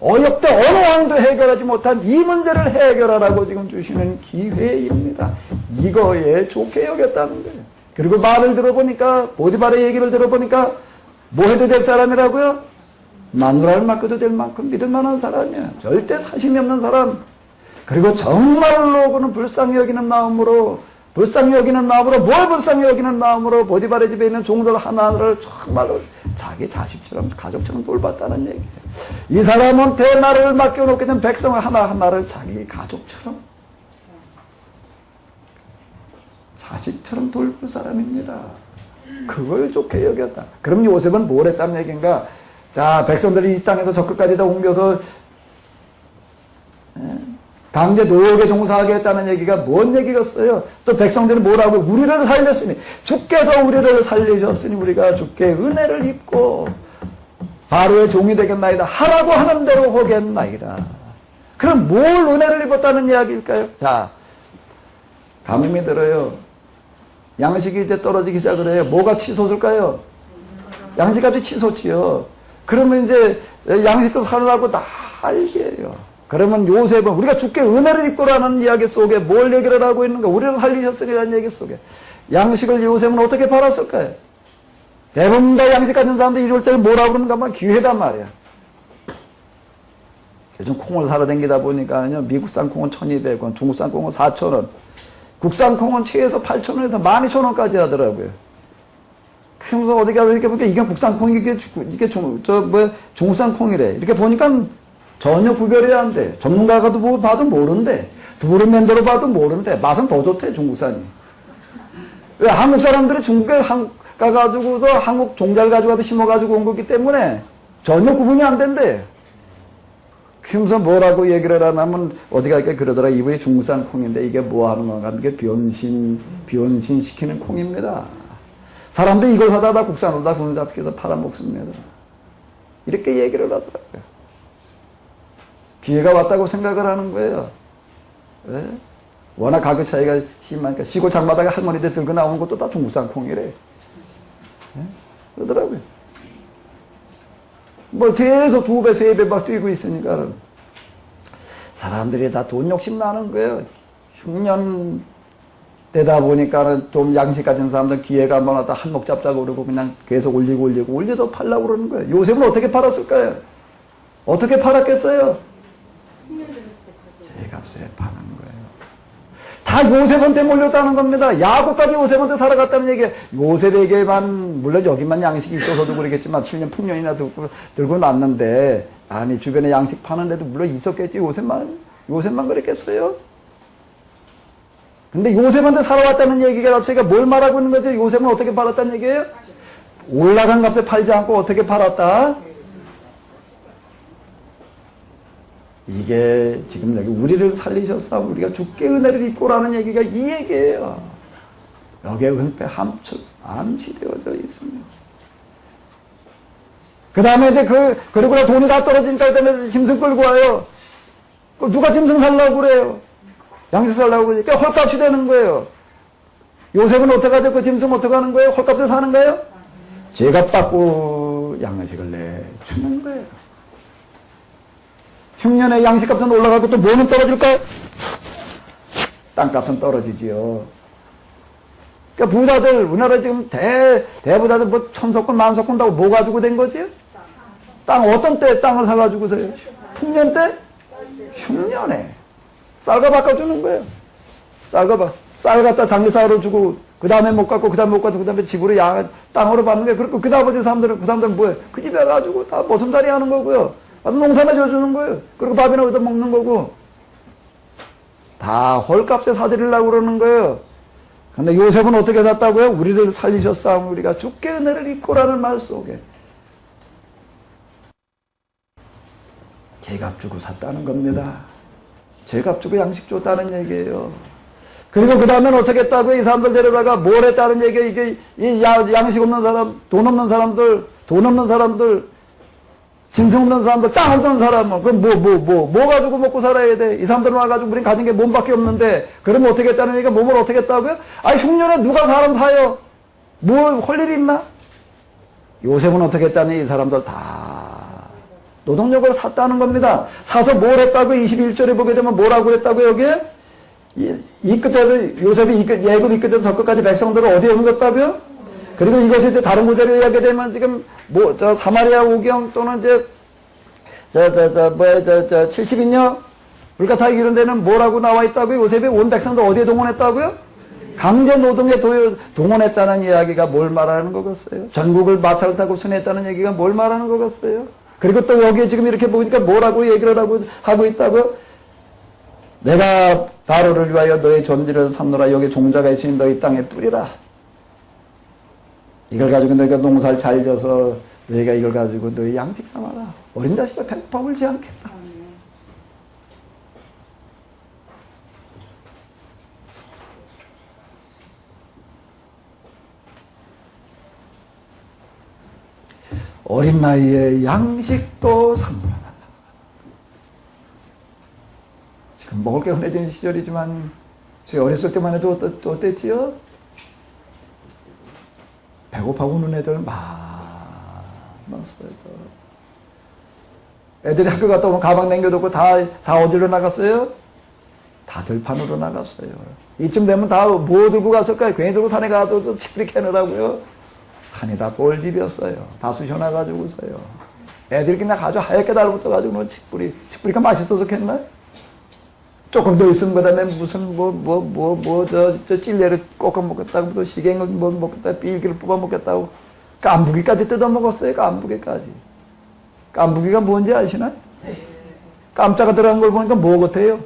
어역대 어느 왕도 해결하지 못한 이 문제를 해결하라고 지금 주시는 기회입니다. 이거에 좋게 여겼다는 거예요. 그리고 말을 들어보니까, 보디발의 얘기를 들어보니까 뭐 해도 될 사람이라고요? 마누라를 맡겨도 될 만큼 믿을 만한 사람이야. 절대 사심이 없는 사람. 그리고 정말로 그는 불쌍히 여기는 마음으로 뭘 불쌍히 여기는 마음으로 보디발의 집에 있는 종들 하나하나를 정말로 자기 자식처럼 가족처럼 돌봤다는 얘기예요. 이 사람은 대나라를 맡겨놓게 된 백성 하나하나를 자기 가족처럼 자식처럼 돌볼 사람입니다. 그걸 좋게 여겼다. 그럼 요셉은 뭘 했다는 얘기인가? 자, 백성들이 이 땅에서 저 끝까지 다 옮겨서 강제 노역에 종사하게 했다는 얘기가 뭔 얘기겠어요? 또 백성들이 뭐라고? 우리를 살렸으니, 주께서 우리를 살리셨으니 우리가 주께 은혜를 입고 바로의 종이 되겠나이다. 하라고 하는 대로 하겠나이다. 그럼 뭘 은혜를 입었다는 이야기일까요? 자, 감흥이 들어요. 양식이 이제 떨어지기 시작을 해요. 뭐가 치솟을까요? 양식값이 치솟지요. 그러면 이제 양식도 살라고 난리예요. 그러면 요셉은 우리가 주께 은혜를 입고라는 이야기 속에 뭘 얘기를 하고 있는가? 우리를 살리셨으리라는 얘기 속에 양식을 요셉은 어떻게 팔았을까요? 대부분 다 양식 가진 사람들 이럴 때는 뭐라고 그러는가 하면 기회단 말이야. 요즘 콩을 사러 다니다 보니까요, 미국산 콩은 1,200원, 중국산 콩은 4,000원, 국산 콩은 최소 8,000원에서 12,000원까지 하더라고요. 그래서 어디 가서 이렇게 보니까 이게 국산 콩이 이게 중국산 콩이래. 이렇게 보니까 전혀 구별이 안 돼. 전문가가 봐도 모른대. 두부를 맨대로 봐도 모른대. 맛은 더 좋대, 중국산이. 왜? 한국 사람들이 중국에 가가지고서 한국 종자를 가져가서 심어가지고 온 거기 때문에 전혀 구분이 안 된대. 그러면서 뭐라고 얘기를 하냐면, 어디 갈까 그러더라. 이분이 중국산 콩인데 이게 뭐 하는 건가? 이게 변신시키는 콩입니다. 사람들이 이걸 사다가 국산으로 다 군을 잡혀서 팔아먹습니다. 이렇게 얘기를 하더라고요. 기회가 왔다고 생각을 하는 거예요. 왜? 워낙 가격 차이가 심하니까 시골 장마다가 할머니들 들고 나오는 것도 다 중국산 콩이래. 네? 그러더라고요. 뭐 계속 2배, 3배 막 뛰고 있으니까 사람들이 다 돈 욕심 나는 거예요. 흉년 되다 보니까는 좀 양식 가진 사람들 기회가 한번 왔다 한몫 잡자고 그러고 그냥 계속 올려서 팔라고 그러는 거예요. 요셉은 어떻게 팔았을까요? 어떻게 팔았겠어요? 제 값에 파는 거예요. 다 요셉한테 몰렸다는 겁니다. 야곱까지 요셉한테 살아갔다는 얘기예요. 요셉에게만, 물론 여기만 양식이 있어서도 그러겠지만 7년 풍년이나 들고 났는데, 아니 주변에 양식 파는 데도 물론 있었겠지. 요셉만 그랬겠어요? 근데 요셉한테 살아왔다는 얘기가 갑자기 뭘 말하고 있는 거죠? 요셉은 어떻게 팔았다는 얘기예요? 올라간 값에 팔지 않고 어떻게 팔았다? 이게 지금 여기 우리를 살리셨사 우리가 주께 은혜를 입고라는 얘기가 이 얘기예요. 여기에 은폐 함축 암시되어져 있습니다. 그 다음에 이제 그리고 돈이 다 떨어지니까 그다음에 짐승 끌고 와요. 누가 짐승 살라고 그래요? 양식 살라고 그러니까 헐값이 되는 거예요. 요셉은 어떻게 하죠? 그 짐승 어떻게 하는 거예요? 헐값에 사는 거예요? 제값 받고 양식을 내주는 거예요. 흉년에 양식값은 올라가고 또 뭐는 떨어질까요? 땅값은 떨어지지요. 그러니까 부자들, 우리나라 지금 대부자들 뭐 천석권, 만석권 다고 뭐 가지고 된 거지? 땅 어떤 때 땅을 사가지고서요? 풍년 때? 흉년에. 쌀과 바꿔주는 거예요. 쌀 갖다 장례사로 주고, 그 다음에 못 갖고, 그 다음에 못 갖고, 그 다음에 집으로 땅으로 받는 거예요. 그리고 그 나머지 사람들은 뭐예요? 그 집에 가가지고 다 보금자리 하는 거고요. 농사나 져주는 거예요. 그리고 밥이나 얻어 먹는 거고. 다 헐값에 사드리려고 그러는 거예요. 근데 요셉은 어떻게 샀다고요? 우리를 살리셨사오니 우리가 주께 은혜를 입고라는 말 속에 제값 주고 샀다는 겁니다. 제값 주고 양식 줬다는 얘기예요. 그리고 그 다음에는 어떻게 했다고요? 이 사람들 데려다가 뭘 했다는 얘기예요? 이게 이 양식 없는 사람, 돈 없는 사람들 짐승 없는 사람들, 땅 없는 사람은, 그럼 뭐 가지고 먹고 살아야 돼? 이 사람들 와가지고 우린 가진 게 몸밖에 없는데, 그러면 어떻게 했다는 얘기가 몸을 어떻게 했다고요? 아니, 흉년에 누가 사람 사요? 뭘 할 일이 있나? 요셉은 어떻게 했다니? 이 사람들 다 노동력을 샀다는 겁니다. 사서 뭘 했다고? 21절에 보게 되면 뭐라고 했다고, 여기에? 이 끝에서, 요셉이 예굽 이 끝에서 저 끝까지 백성들을 어디에 옮겼다고요? 그리고 이것이 이제 다른 구절을 이야기하게 되면 지금, 사마리아 오경 또는 이제, 70인여? 불가타기 이런 데는 뭐라고 나와 있다고요? 요셉이 온 백성들 어디에 동원했다고요? 강제 노동에 동원했다는 이야기가 뭘 말하는 거겠어요? 전국을 마차를 타고 순회했다는 얘기가 뭘 말하는 거겠어요? 그리고 또 여기에 지금 이렇게 보니까 뭐라고 얘기를 하고 있다고? 내가 바로를 위하여 너의 존지를 삼노라. 여기 종자가 있으니 너희 땅에 뿌리라. 이걸 가지고 너희가 농사를 잘 져서 너희가 이걸 가지고 너희 양식 삼아라. 어린 자식을 배고파 울지 않겠다. 어린 나이에 양식도 삼노라. 지금 먹을 게 흔해진 시절이지만 제 어렸을 때만 해도 어땠지요? 배고파 우는 애들 많았어요. 애들이 학교 갔다 오면 가방 남겨두고 다 어디로 나갔어요? 다 들판으로 나갔어요. 이쯤 되면 다 뭐 들고 갔을까요? 괜히 들고 산에 가서 치프리 캐느라고요. 산이 다 돌집이었어요. 다 쑤셔놔가지고서요. 애들이 그냥 아주 하얗게 달라붙어가지고 치프리가 맛있어서 캤나? 조금 더 있으면 그 다음에 무슨 저 찔레를 꺾어 먹겠다고, 또 시갱을 먹겠다고, 빌기를 뽑아 먹겠다고, 깐부기까지 뜯어 먹었어요. 깐부기까지. 깐부기가 뭔지 아시나요? 깜짝아 들어간 걸 보니까 뭐 같아요?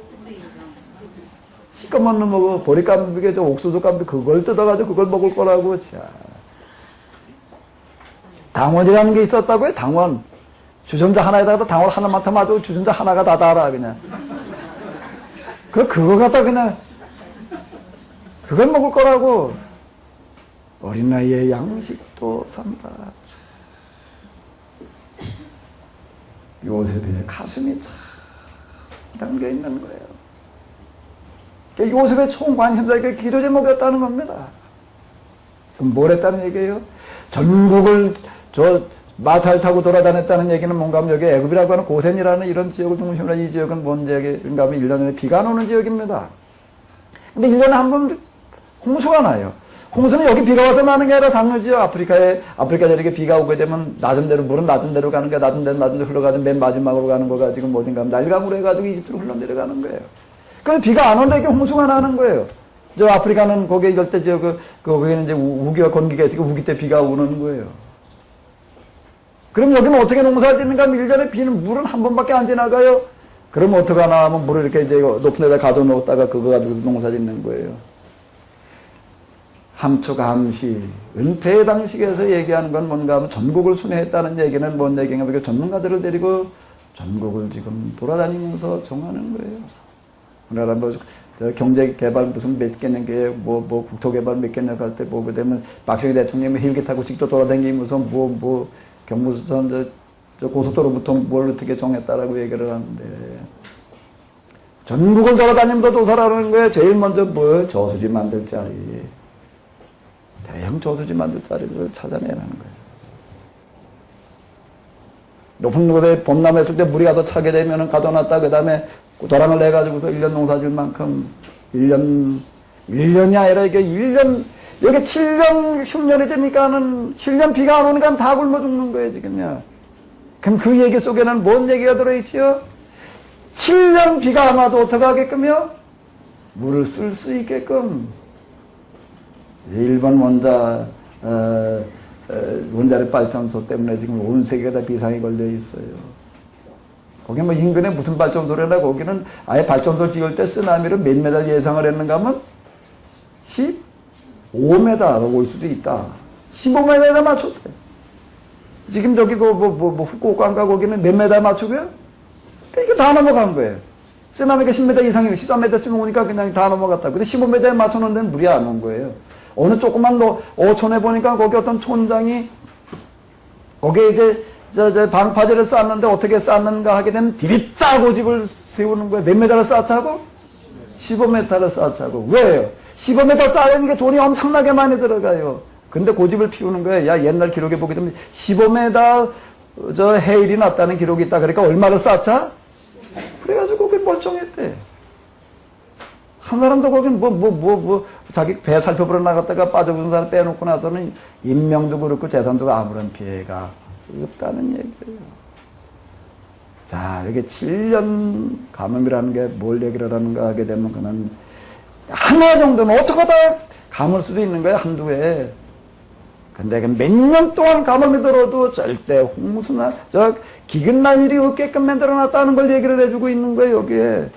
시꺼먼 놈 보리 깐부기, 저 옥수수 깐부기, 그걸 뜯어가지고 그걸 먹을 거라고. 자. 당원이라는 게 있었다고요? 당원. 주전자 하나에다가 당원 하나만 더 맞고 주전자 하나가 다 달아, 그냥. 그거 갖다 그냥, 그걸 먹을 거라고. 어린 나이에 양식도 삼라. 요셉의 가슴이 참 담겨 있는 거예요. 요셉의 총관심사, 기도 제목이었다는 겁니다. 그럼 뭘 했다는 얘기예요? 전국을 마차를 타고 돌아다녔다는 얘기는 뭔가 하면 여기 애굽이라고 하는 고센이라는 이런 지역을 중심으로 이 지역은 뭔 지역인가 하면 1년에 비가 안 오는 지역입니다. 근데 1년에 한 번 홍수가 나요. 홍수는 여기 비가 와서 나는 게 아니라 상류지역 아프리카 이렇게 비가 오게 되면 낮은 데로, 물은 낮은 데로 가는 게 낮은 데로 흘러가는 맨 마지막으로 가는 거가 지금 어딘가 하면 나일강으로 해가지고 이집트로 흘러내려가는 거예요. 그럼 비가 안 오는데 이게 홍수가 나는 거예요. 저 아프리카는 거기에 이럴 때 거기는 이제 우기와 건기가 있으니까 우기 때 비가 오는 거예요. 그럼 여기는 어떻게 농사를 짓는가 하면 1년에 비는 물은 한 번밖에 안 지나가요. 그럼 어떡하나 하면 물을 이렇게 이제 높은 데다 가둬놓았다가 그거 가지고 농사 짓는 거예요. 함초감시, 은퇴 방식에서 얘기하는 건 뭔가 하면 전국을 순회했다는 얘기는 뭔 얘기인가 하면 전문가들을 데리고 전국을 지금 돌아다니면서 정하는 거예요. 우리나라 경제개발 무슨 몇 개년 계획, 국토개발 몇 개년 갈 때 보게 되면 박정희 대통령이 헬기 타고 직접 돌아다니면서 경부선 고속도로부터 뭘 어떻게 정했다라고 얘기를 하는데 전국을 돌아다니면서 조사를 하는 거예요. 제일 먼저 저수지 만들 자리, 대형 저수지 만들 자리를 찾아내라는 거예요. 높은 곳에 봄나무 했을 때 물이 가서 차게 되면 가둬놨다 그 다음에 도랑을 내가지고서 1년 농사 질 만큼 1년이 아니라 이게 1년 여기 7년, 10년이 되니까는 7년 비가 안 오니까 다 굶어 죽는 거예요, 지금요. 그럼 그 얘기 속에는 뭔 얘기가 들어있지요? 7년 비가 안 와도 어떻게 하게끔요? 물을 쓸 수 있게끔. 일본 원자력 발전소 때문에 지금 온 세계가 다 비상이 걸려 있어요. 거기 인근에 무슨 발전소래나 거기는 아예 발전소 지을 때 쓰나미를 몇 메달 예상을 했는가 하면 15m 올 수도 있다. 15m에다 맞췄대. 지금 저기 후쿠오카인가 거기는 몇 메달 맞추고요? 이게 다 넘어간 거예요. 쓰나미가 10m 이상이면 13m쯤 오니까 그냥 다 넘어갔다. 근데 15m에 맞춰놓은 데는 물이 안 온 거예요. 어느 조그만 어촌에 보니까 거기 어떤 촌장이 거기에 이제 방파제를 쌓는데 어떻게 쌓는가 하게 되면 디립다 고집을 세우는 거예요. 몇 메타를 쌓자고? 15m를 쌓자고. 왜요? 15m 쌓는 게 돈이 엄청나게 많이 들어가요. 근데 고집을 피우는 거예요. 야, 옛날 기록에 보게 되면 15m 해일이 났다는 기록이 있다. 그러니까 얼마를 쌓자? 그래가지고 그게 멀쩡했대. 한 사람도 거기 자기 배 살펴보러 나갔다가 빠져본 사람 빼놓고 나서는 인명도 그렇고 재산도 아무런 피해가 없다는 얘기예요. 자, 이게 7년 감염이라는 게 뭘 얘기를 하는가 하게 되면 그는 한 해 정도는 어떻게 다 감을 수도 있는 거예요, 한두 해. 근데 몇 년 동안 감염이 들어도 절대 홍수나 기근 날 일이 없게끔 만들어 놨다는 걸 얘기를 해주고 있는 거예요, 여기에.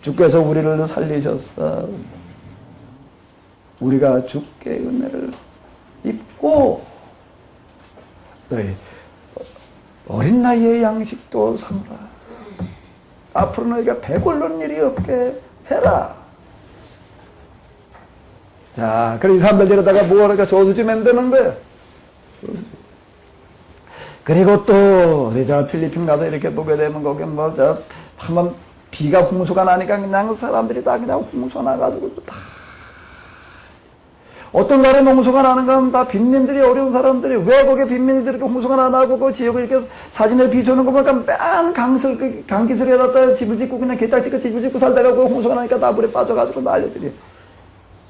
주께서 우리를 살리셨어. 우리가 주께 은혜를 입고 너희 어린 나이에 양식도 삼으라. 앞으로 너희가 배고른 일이 없게 해라. 자, 그래서 이 사람들 데려다가 뭐하니까 저수지 만드는 거예요. 그리고 또 우리가 필리핀 가서 이렇게 보게 되면 거기 한번 비가 홍수가 나니까 그냥 사람들이 다 그냥 홍수 나가지고 다 어떤 날에 홍수가 나는가 하면 다 빈민들이 어려운 사람들이 왜 거기에 빈민들이 이렇게 홍수가 나고 그 지역을 이렇게 사진에 비춰놓은 거 보니까 맨 강기술에 갖다 집을 짓고 그냥 개짝짓고 집을 짓고 살다가 그 홍수가 나니까 나물에 빠져가지고 난리들이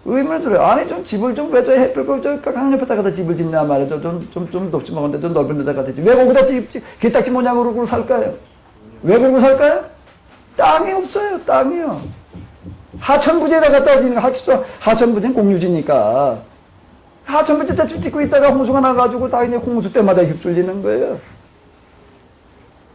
의문을 들어요. 아니 좀 집을 좀 왜 저 햇볕 강 옆에다 갖다 집을 짓냐 말이죠. 좀 높지 먹었는데 좀 넓은 데다 갖다 짓지. 왜 거기다 개짝지 모양으로 살까요? 왜 그러고 살까요? 땅이 없어요. 땅이요. 하천부지에다 갖다 짓는 거. 하천부지는 공유지니까. 하천부지에다 짓고 있다가 홍수가 나가지고 다 이제 홍수 때마다 휩쓸리는 거예요.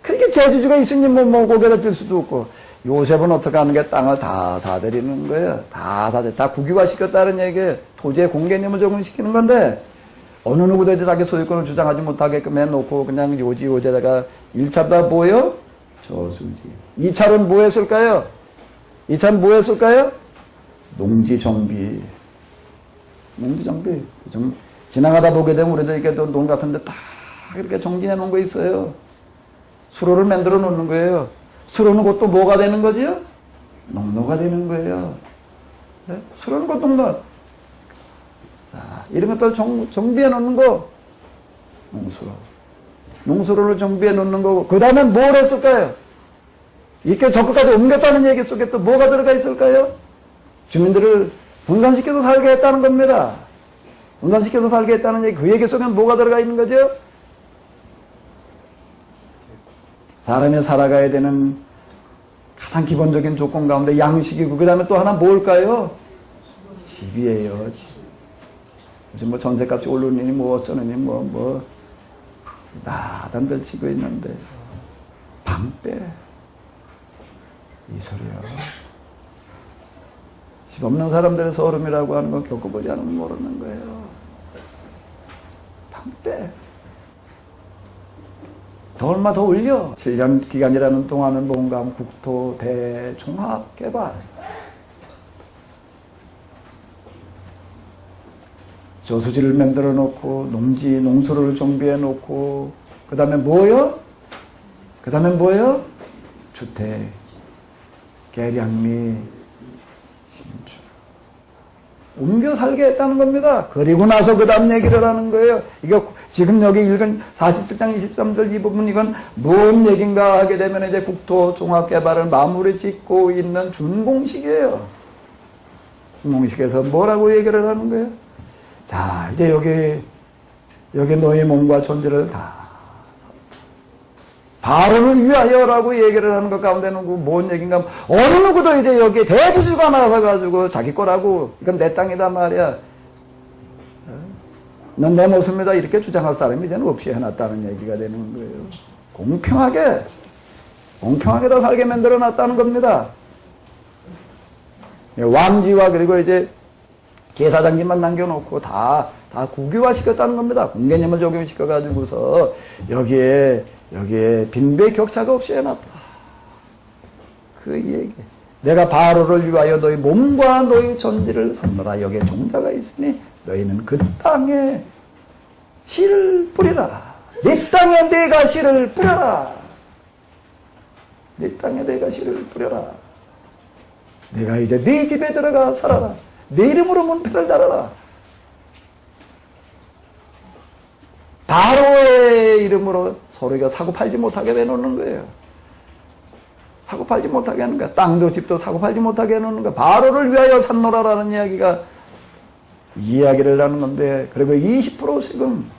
그러니까 제주주가 있으니 거기다 질 수도 없고. 요셉은 어떻게 하는 게 땅을 다 사들이는 거예요. 다 국유화 시켰다는 얘기예요. 토지의 공개념을 적용시키는 건데, 어느 누구도 이제 자기 소유권을 주장하지 못하게끔 해놓고, 그냥 요지에다가 1차다 뭐예요? 저수지. 2차는 뭐 했을까요? 2차는 뭐 했을까요? 농지정비. 농지정비. 좀 지나가다 보게 되면 우리도 이렇게 논 같은데 다 이렇게 정지해 놓은 거 있어요. 수로를 만들어 놓는 거예요. 수로는 곧 또 뭐가 되는 거지요? 농로가 되는 거예요. 네? 수로는 곧 농로. 자, 이런 것들 정비해 놓는 거. 농수로. 농수로를 정비해 놓는 거고, 그 다음에 뭘 했을까요? 이렇게 저 끝까지 옮겼다는 얘기 속에 또 뭐가 들어가 있을까요? 주민들을 분산시켜서 살게 했다는 겁니다. 분산시켜서 살게 했다는 얘기, 그 얘기 속에 뭐가 들어가 있는 거죠? 사람이 살아가야 되는 가장 기본적인 조건 가운데 양식이고, 그 다음에 또 하나 뭘까요? 집이에요, 집. 요즘 뭐 전세값이 오르느니 뭐 어쩌느니 나단들 치고 있는데, 방빼. 이 소리요. 집 없는 사람들의 서름이라고 하는 건 겪어보지 않으면 모르는 거예요. 방빼. 더 얼마 더 올려. 7년 기간이라는 동안은 뭔가 국토 대종합 개발. 저수지를 만들어 놓고, 농수를 정비해 놓고, 그 다음에 뭐요? 그 다음에 뭐요? 주택, 개량미, 신축. 옮겨 살게 했다는 겁니다. 그리고 나서 그 다음 얘기를 하는 거예요. 이거 지금 여기 읽은 47장 23절 이 부분, 이건 뭔 얘기인가 하게 되면 이제 국토 종합개발을 마무리 짓고 있는 준공식이에요. 준공식에서 뭐라고 얘기를 하는 거예요? 자, 이제 여기 너의 몸과 존재를 다 바로를 위하여라고 얘기를 하는 것 가운데는 뭔 얘기인가 하면, 어느 누구도 이제 여기에 대주주가 나서가지고 자기 거라고, 이건 내 땅이다 말이야. 넌 내 모습이다 이렇게 주장할 사람이 이제는 없이 해놨다는 얘기가 되는 거예요. 공평하게 다 살게 만들어 놨다는 겁니다. 왕지와 그리고 이제 계사장님만 남겨놓고 다 국유화 시켰다는 겁니다. 공개념을 적용시켜가지고서 여기에 빈배 격차가 없이 해놨다. 그 얘기. 내가 바로를 위하여 너희 몸과 너희 존재를 삼노라. 여기에 종자가 있으니 너희는 그 땅에 씨를 뿌리라. 이 땅에 내가 씨를 뿌려라. 내 땅에 내가 씨를 뿌려라. 내가 이제 네 집에 들어가 살아라. 내 이름으로 문패를 달아라. 바로의 이름으로 서로가 사고팔지 못하게 해놓는 거예요. 사고팔지 못하게 하는 거야. 땅도 집도 사고팔지 못하게 해놓는 거야. 바로를 위하여 샀노라라는 이야기를 하는 건데, 그리고 20% 세금,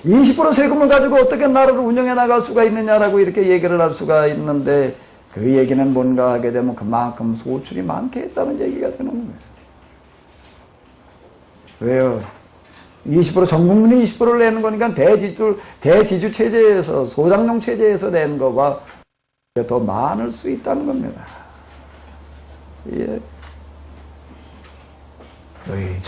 20% 세금을 가지고 어떻게 나라를 운영해 나갈 수가 있느냐라고 이렇게 얘기를 할 수가 있는데, 그 얘기는 뭔가 하게 되면 그만큼 소출이 많게 했다는 얘기가 되는 거예요. 왜요? 20% 전 국민이 20%를 내는 거니까 대지주 체제에서, 소장용 체제에서 낸 거가 더 많을 수 있다는 겁니다. 예. 너희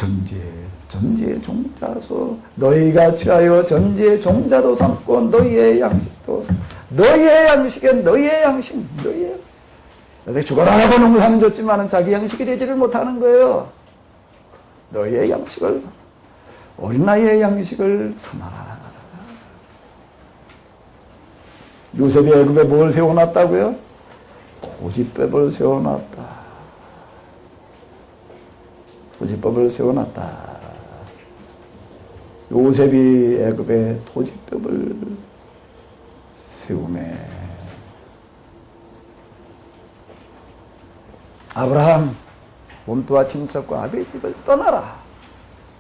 전지의 종자소, 너희가 취하여 전지의 종자도 삼고 너희의 양식도, 너희의 양식엔 너희의 양식, 너희의. 죽어라라고 농을 하면 좋지만 자기 양식이 되지를 못하는 거예요. 너희의 양식을, 어린 나이의 양식을 삼아라. 요셉이 애굽에 뭘 세워놨다고요? 토지법을 세워놨다. 토지법을 세워놨다. 요셉이 애굽에 토지법을 세우네. 아브라함, 몸뚱아 친척과 아비의 집을 떠나라.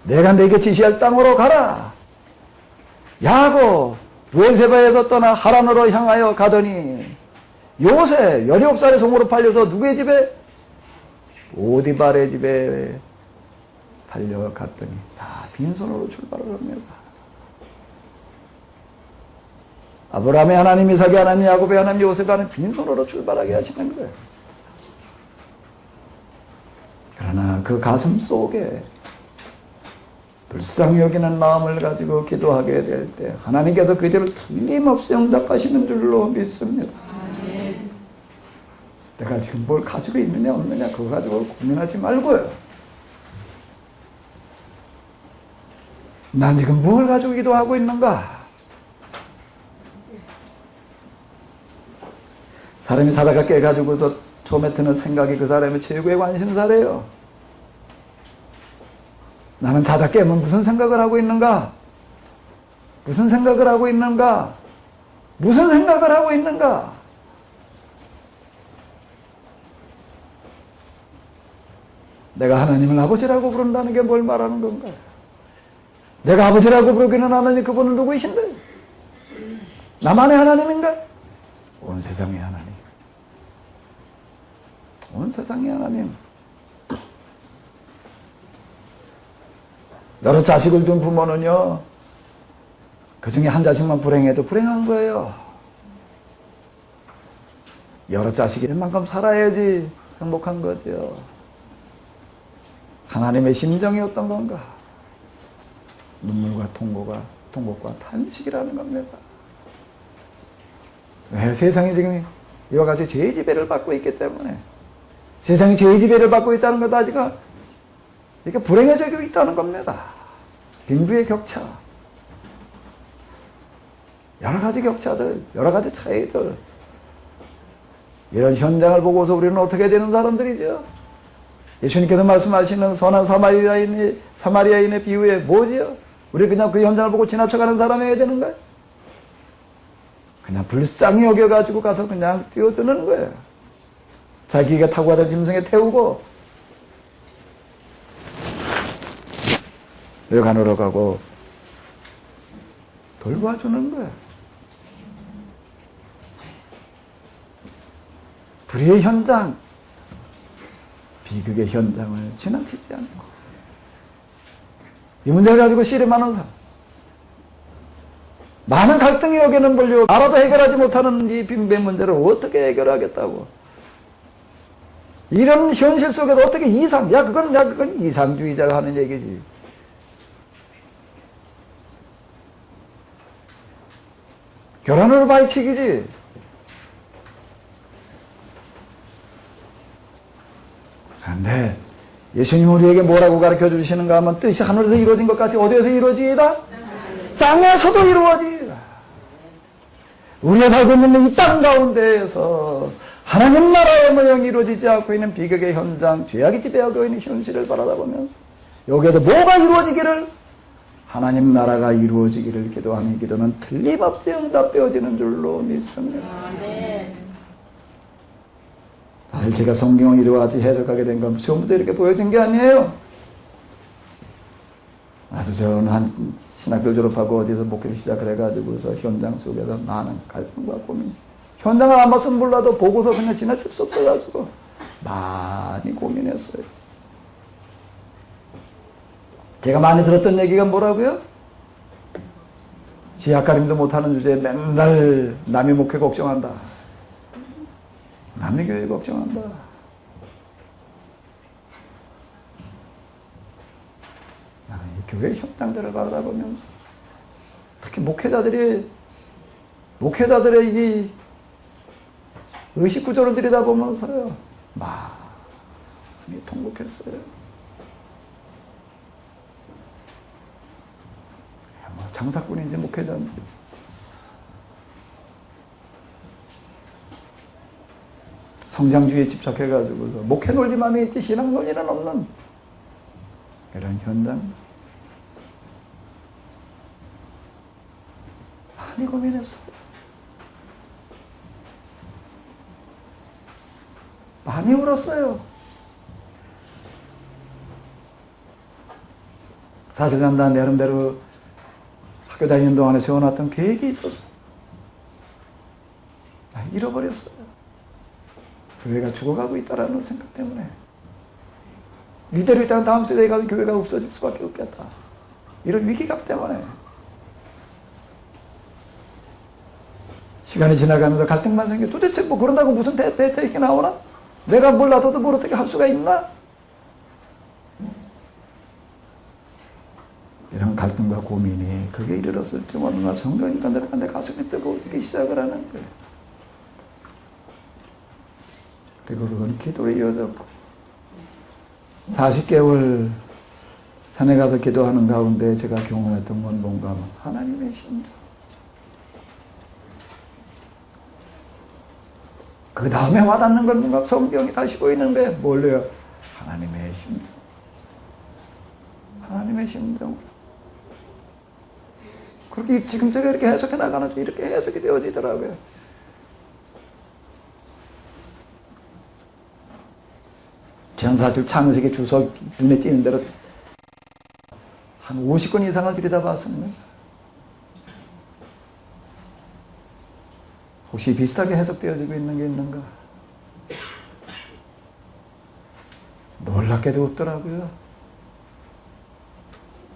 내가 내게 지시할 땅으로 가라. 야곱, 브에세바에서 떠나 하란으로 향하여 가더니 요셉 17살의 종으로 팔려서 누구의 집에? 오디발의 집에 달려갔더니 다 빈손으로 출발을 합니다. 아브라함의 하나님, 이삭의 하나님, 야곱의 하나님, 요셉의 하나님 빈손으로 출발하게 하시는 거예요. 그러나 그 가슴 속에 불쌍히 여기는 마음을 가지고 기도하게 될 때 하나님께서 그들을 틀림없이 응답하시는 줄로 믿습니다. 내가 지금 뭘 가지고 있느냐 없느냐 그거 가지고 고민하지 말고요. 난 지금 뭘 가지고 기도하고 있는가? 사람이 살아가 깨가지고서 처음에 드는 생각이 그 사람의 최고의 관심사래요. 나는 자다 깨면 무슨 생각을 하고 있는가? 무슨 생각을 하고 있는가? 무슨 생각을 하고 있는가? 내가 하나님을 아버지라고 부른다는 게 뭘 말하는 건가? 내가 아버지라고 부르기는 하나님, 그분은 누구이신데? 나만의 하나님인가? 온 세상의 하나님. 온 세상의 하나님. 여러 자식을 둔 부모는요, 그 중에 한 자식만 불행해도 불행한 거예요. 여러 자식이 만큼 살아야지 행복한 거죠. 하나님의 심정이 어떤 건가? 눈물과 통곡과 탄식이라는 겁니다. 왜? 세상이 지금 이와 같이 죄의 지배를 받고 있기 때문에, 세상이 죄의 지배를 받고 있다는 것도 아직 이렇게 불행해지고 있다는 겁니다. 빈부의 격차, 여러 가지 격차들, 여러 가지 차이들, 이런 현장을 보고서 우리는 어떻게 되는 사람들이죠? 예수님께서 말씀하시는 선한 사마리아인의 비유에 뭐지요? 우리 그냥 그 현장을 보고 지나쳐가는 사람이어야 되는 거예요? 그냥 불쌍히 여겨가지고 가서 그냥 뛰어드는 거예요. 자기가 타고 가던 짐승에 태우고 여간으로 가고 돌봐주는 거예요. 불의의 현장, 비극의 현장을 지나치지 않고, 이 문제를 가지고 씨름하는 사람, 많은 갈등이 여기는 걸려 알아도 해결하지 못하는 이 빈부의 문제를 어떻게 해결하겠다고, 이런 현실 속에서 어떻게 그건 이상주의자가 하는 얘기지. 결혼으로 발치기지. 그런데 예수님 우리에게 뭐라고 가르쳐 주시는가 하면, 뜻이 하늘에서 이루어진 것 같이 어디에서 이루어지이다? 땅에서도 이루어지이다. 우리가 살고 있는 이 땅 가운데에서 하나님 나라의 모형이 이루어지지 않고 있는 비극의 현장, 죄악이 지배하고 있는 현실을 바라다보면서 여기에서 뭐가 이루어지기를, 하나님 나라가 이루어지기를 기도하는 기도는 틀림없이 응답되어지는 줄로 믿습니다. 사실 제가 성경을 이루어지 해석하게 된 건 처음부터 이렇게 보여진 게 아니에요. 나도 저는 한 신학교 졸업하고 어디서 목회를 시작을 해가지고서 현장 속에서 많은 갈등과 고민, 현장을 안 봤으면 몰라도 보고서 그냥 지나칠 수 없어가지고 많이 고민했어요. 제가 많이 들었던 얘기가 뭐라고요? 지하가림도 못하는 주제에 맨날 남의 목회 걱정한다, 남의 교회 걱정한다. 교회 현장들을 바라보면서 특히 목회자들의 이 의식구조를 들여다보면서요, 많이 통곡했어요. 장사꾼인지 목회자인지 성장주의에 집착해가지고서 목회 논리만이 있지 신앙 논리는 없는 이런 현장, 많이 고민했어요. 많이 울었어요. 사실 난 나름대로 학교 다니는 동안에 세워놨던 계획이 있었어. 잃어버렸어요. 교회가 죽어가고 있다라는 생각 때문에. 이대로 있다가 다음 세대에 가서 교회가 없어질 수밖에 없겠다, 이런 위기감 때문에. 시간이 지나가면서 갈등만 생겨. 도대체 뭐 그런다고 무슨 대책이 나오나? 내가 몰라서도 뭘 어떻게 할 수가 있나? 이런 갈등과 고민이 그게 이르렀을 때 어느 날 성경이 건드려가 내 가슴이 뜨거워지기 시작을 하는 거예요. 그리고 그건 기도로 이어졌고 40개월 산에 가서 기도하는 가운데 제가 경험했던 건 뭔가 하면 하나님의 심정. 그 다음에 와닿는 건 뭔가 성경이 다시 보이는 거예요. 뭘요? 하나님의 심정. 하나님의 심정. 그렇게 지금 제가 이렇게 해석해 나가는 중 이렇게 해석이 되어지더라고요. 저는 사실 창세기 주석 눈에 띄는 대로 한 50권 이상을 들여다봤습니다. 혹시 비슷하게 해석되어지고 있는 게 있는가? 놀랍게도 없더라고요.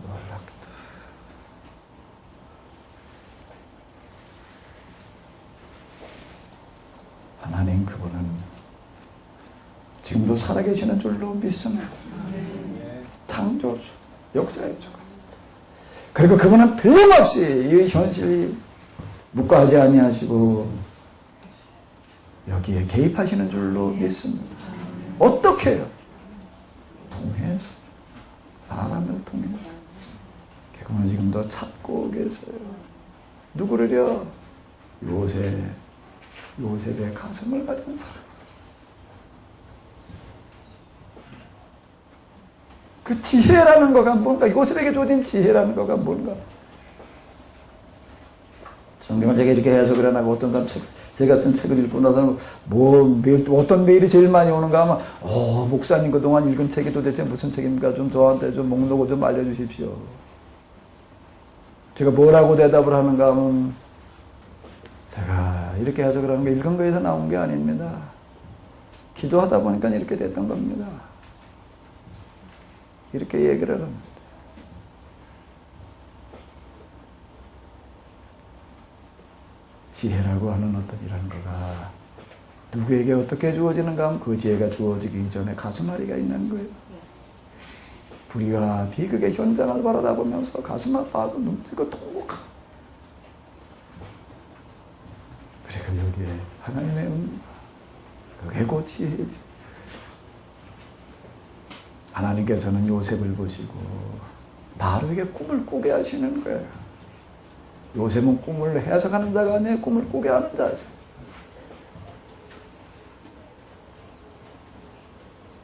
놀랍게도. 하나님 그분은 지금도 살아계시는 줄로 믿습니다. 창조주, 역사의 주. 그리고 그분은 틀림없이 이 현실이 묵과하지 아니하시고 여기에 개입하시는 줄로 믿습니다. 어떻게 해요? 통해서, 사람을 통해서. 그분은 지금도 찾고 계세요. 누구를요? 요셉의 가슴을 가진 사람. 그 지혜라는 거가 뭔가, 요셉에게 주어진 지혜라는 거가 뭔가. 성경을 제가 이렇게 해석을 해나고 어떤 사람 제가 쓴 책을 읽고 나서 어떤 메일이 제일 많이 오는가 하면 목사님 그동안 읽은 책이 도대체 무슨 책입니까? 좀 저한테 좀 목록을 좀 알려주십시오. 제가 뭐라고 대답을 하는가 하면 제가 이렇게 해석을 하는 게 읽은 거에서 나온 게 아닙니다. 기도하다 보니까 이렇게 됐던 겁니다. 이렇게 얘기를 합니다. 지혜라고 하는 어떤 이런 거가 누구에게 어떻게 주어지는가 하면 그 지혜가 주어지기 전에 가슴앓이가 있는 거예요. 불의와 비극의 현장을 바라다보면서 가슴 아파하고 눈뜨고 통곡하고. 그리고 여기에 하나님의 은혜가, 그게 곧 지혜지. 하나님께서는 요셉을 보시고 바로에게 꿈을 꾸게 하시는 거예요. 요셉은 꿈을 해석하는 자가 아니에요. 꿈을 꾸게 하는 자죠.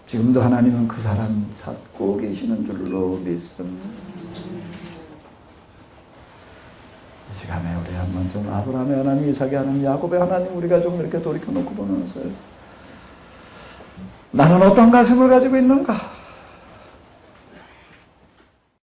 지금도 하나님은 그 사람 찾고 계시는 줄로 믿습니다. 이 시간에 우리 한번 좀 아브라함의 하나님, 이삭의 하나님, 야곱의 하나님 우리가 좀 이렇게 돌이켜놓고 보면서 나는 어떤 가슴을 가지고 있는가?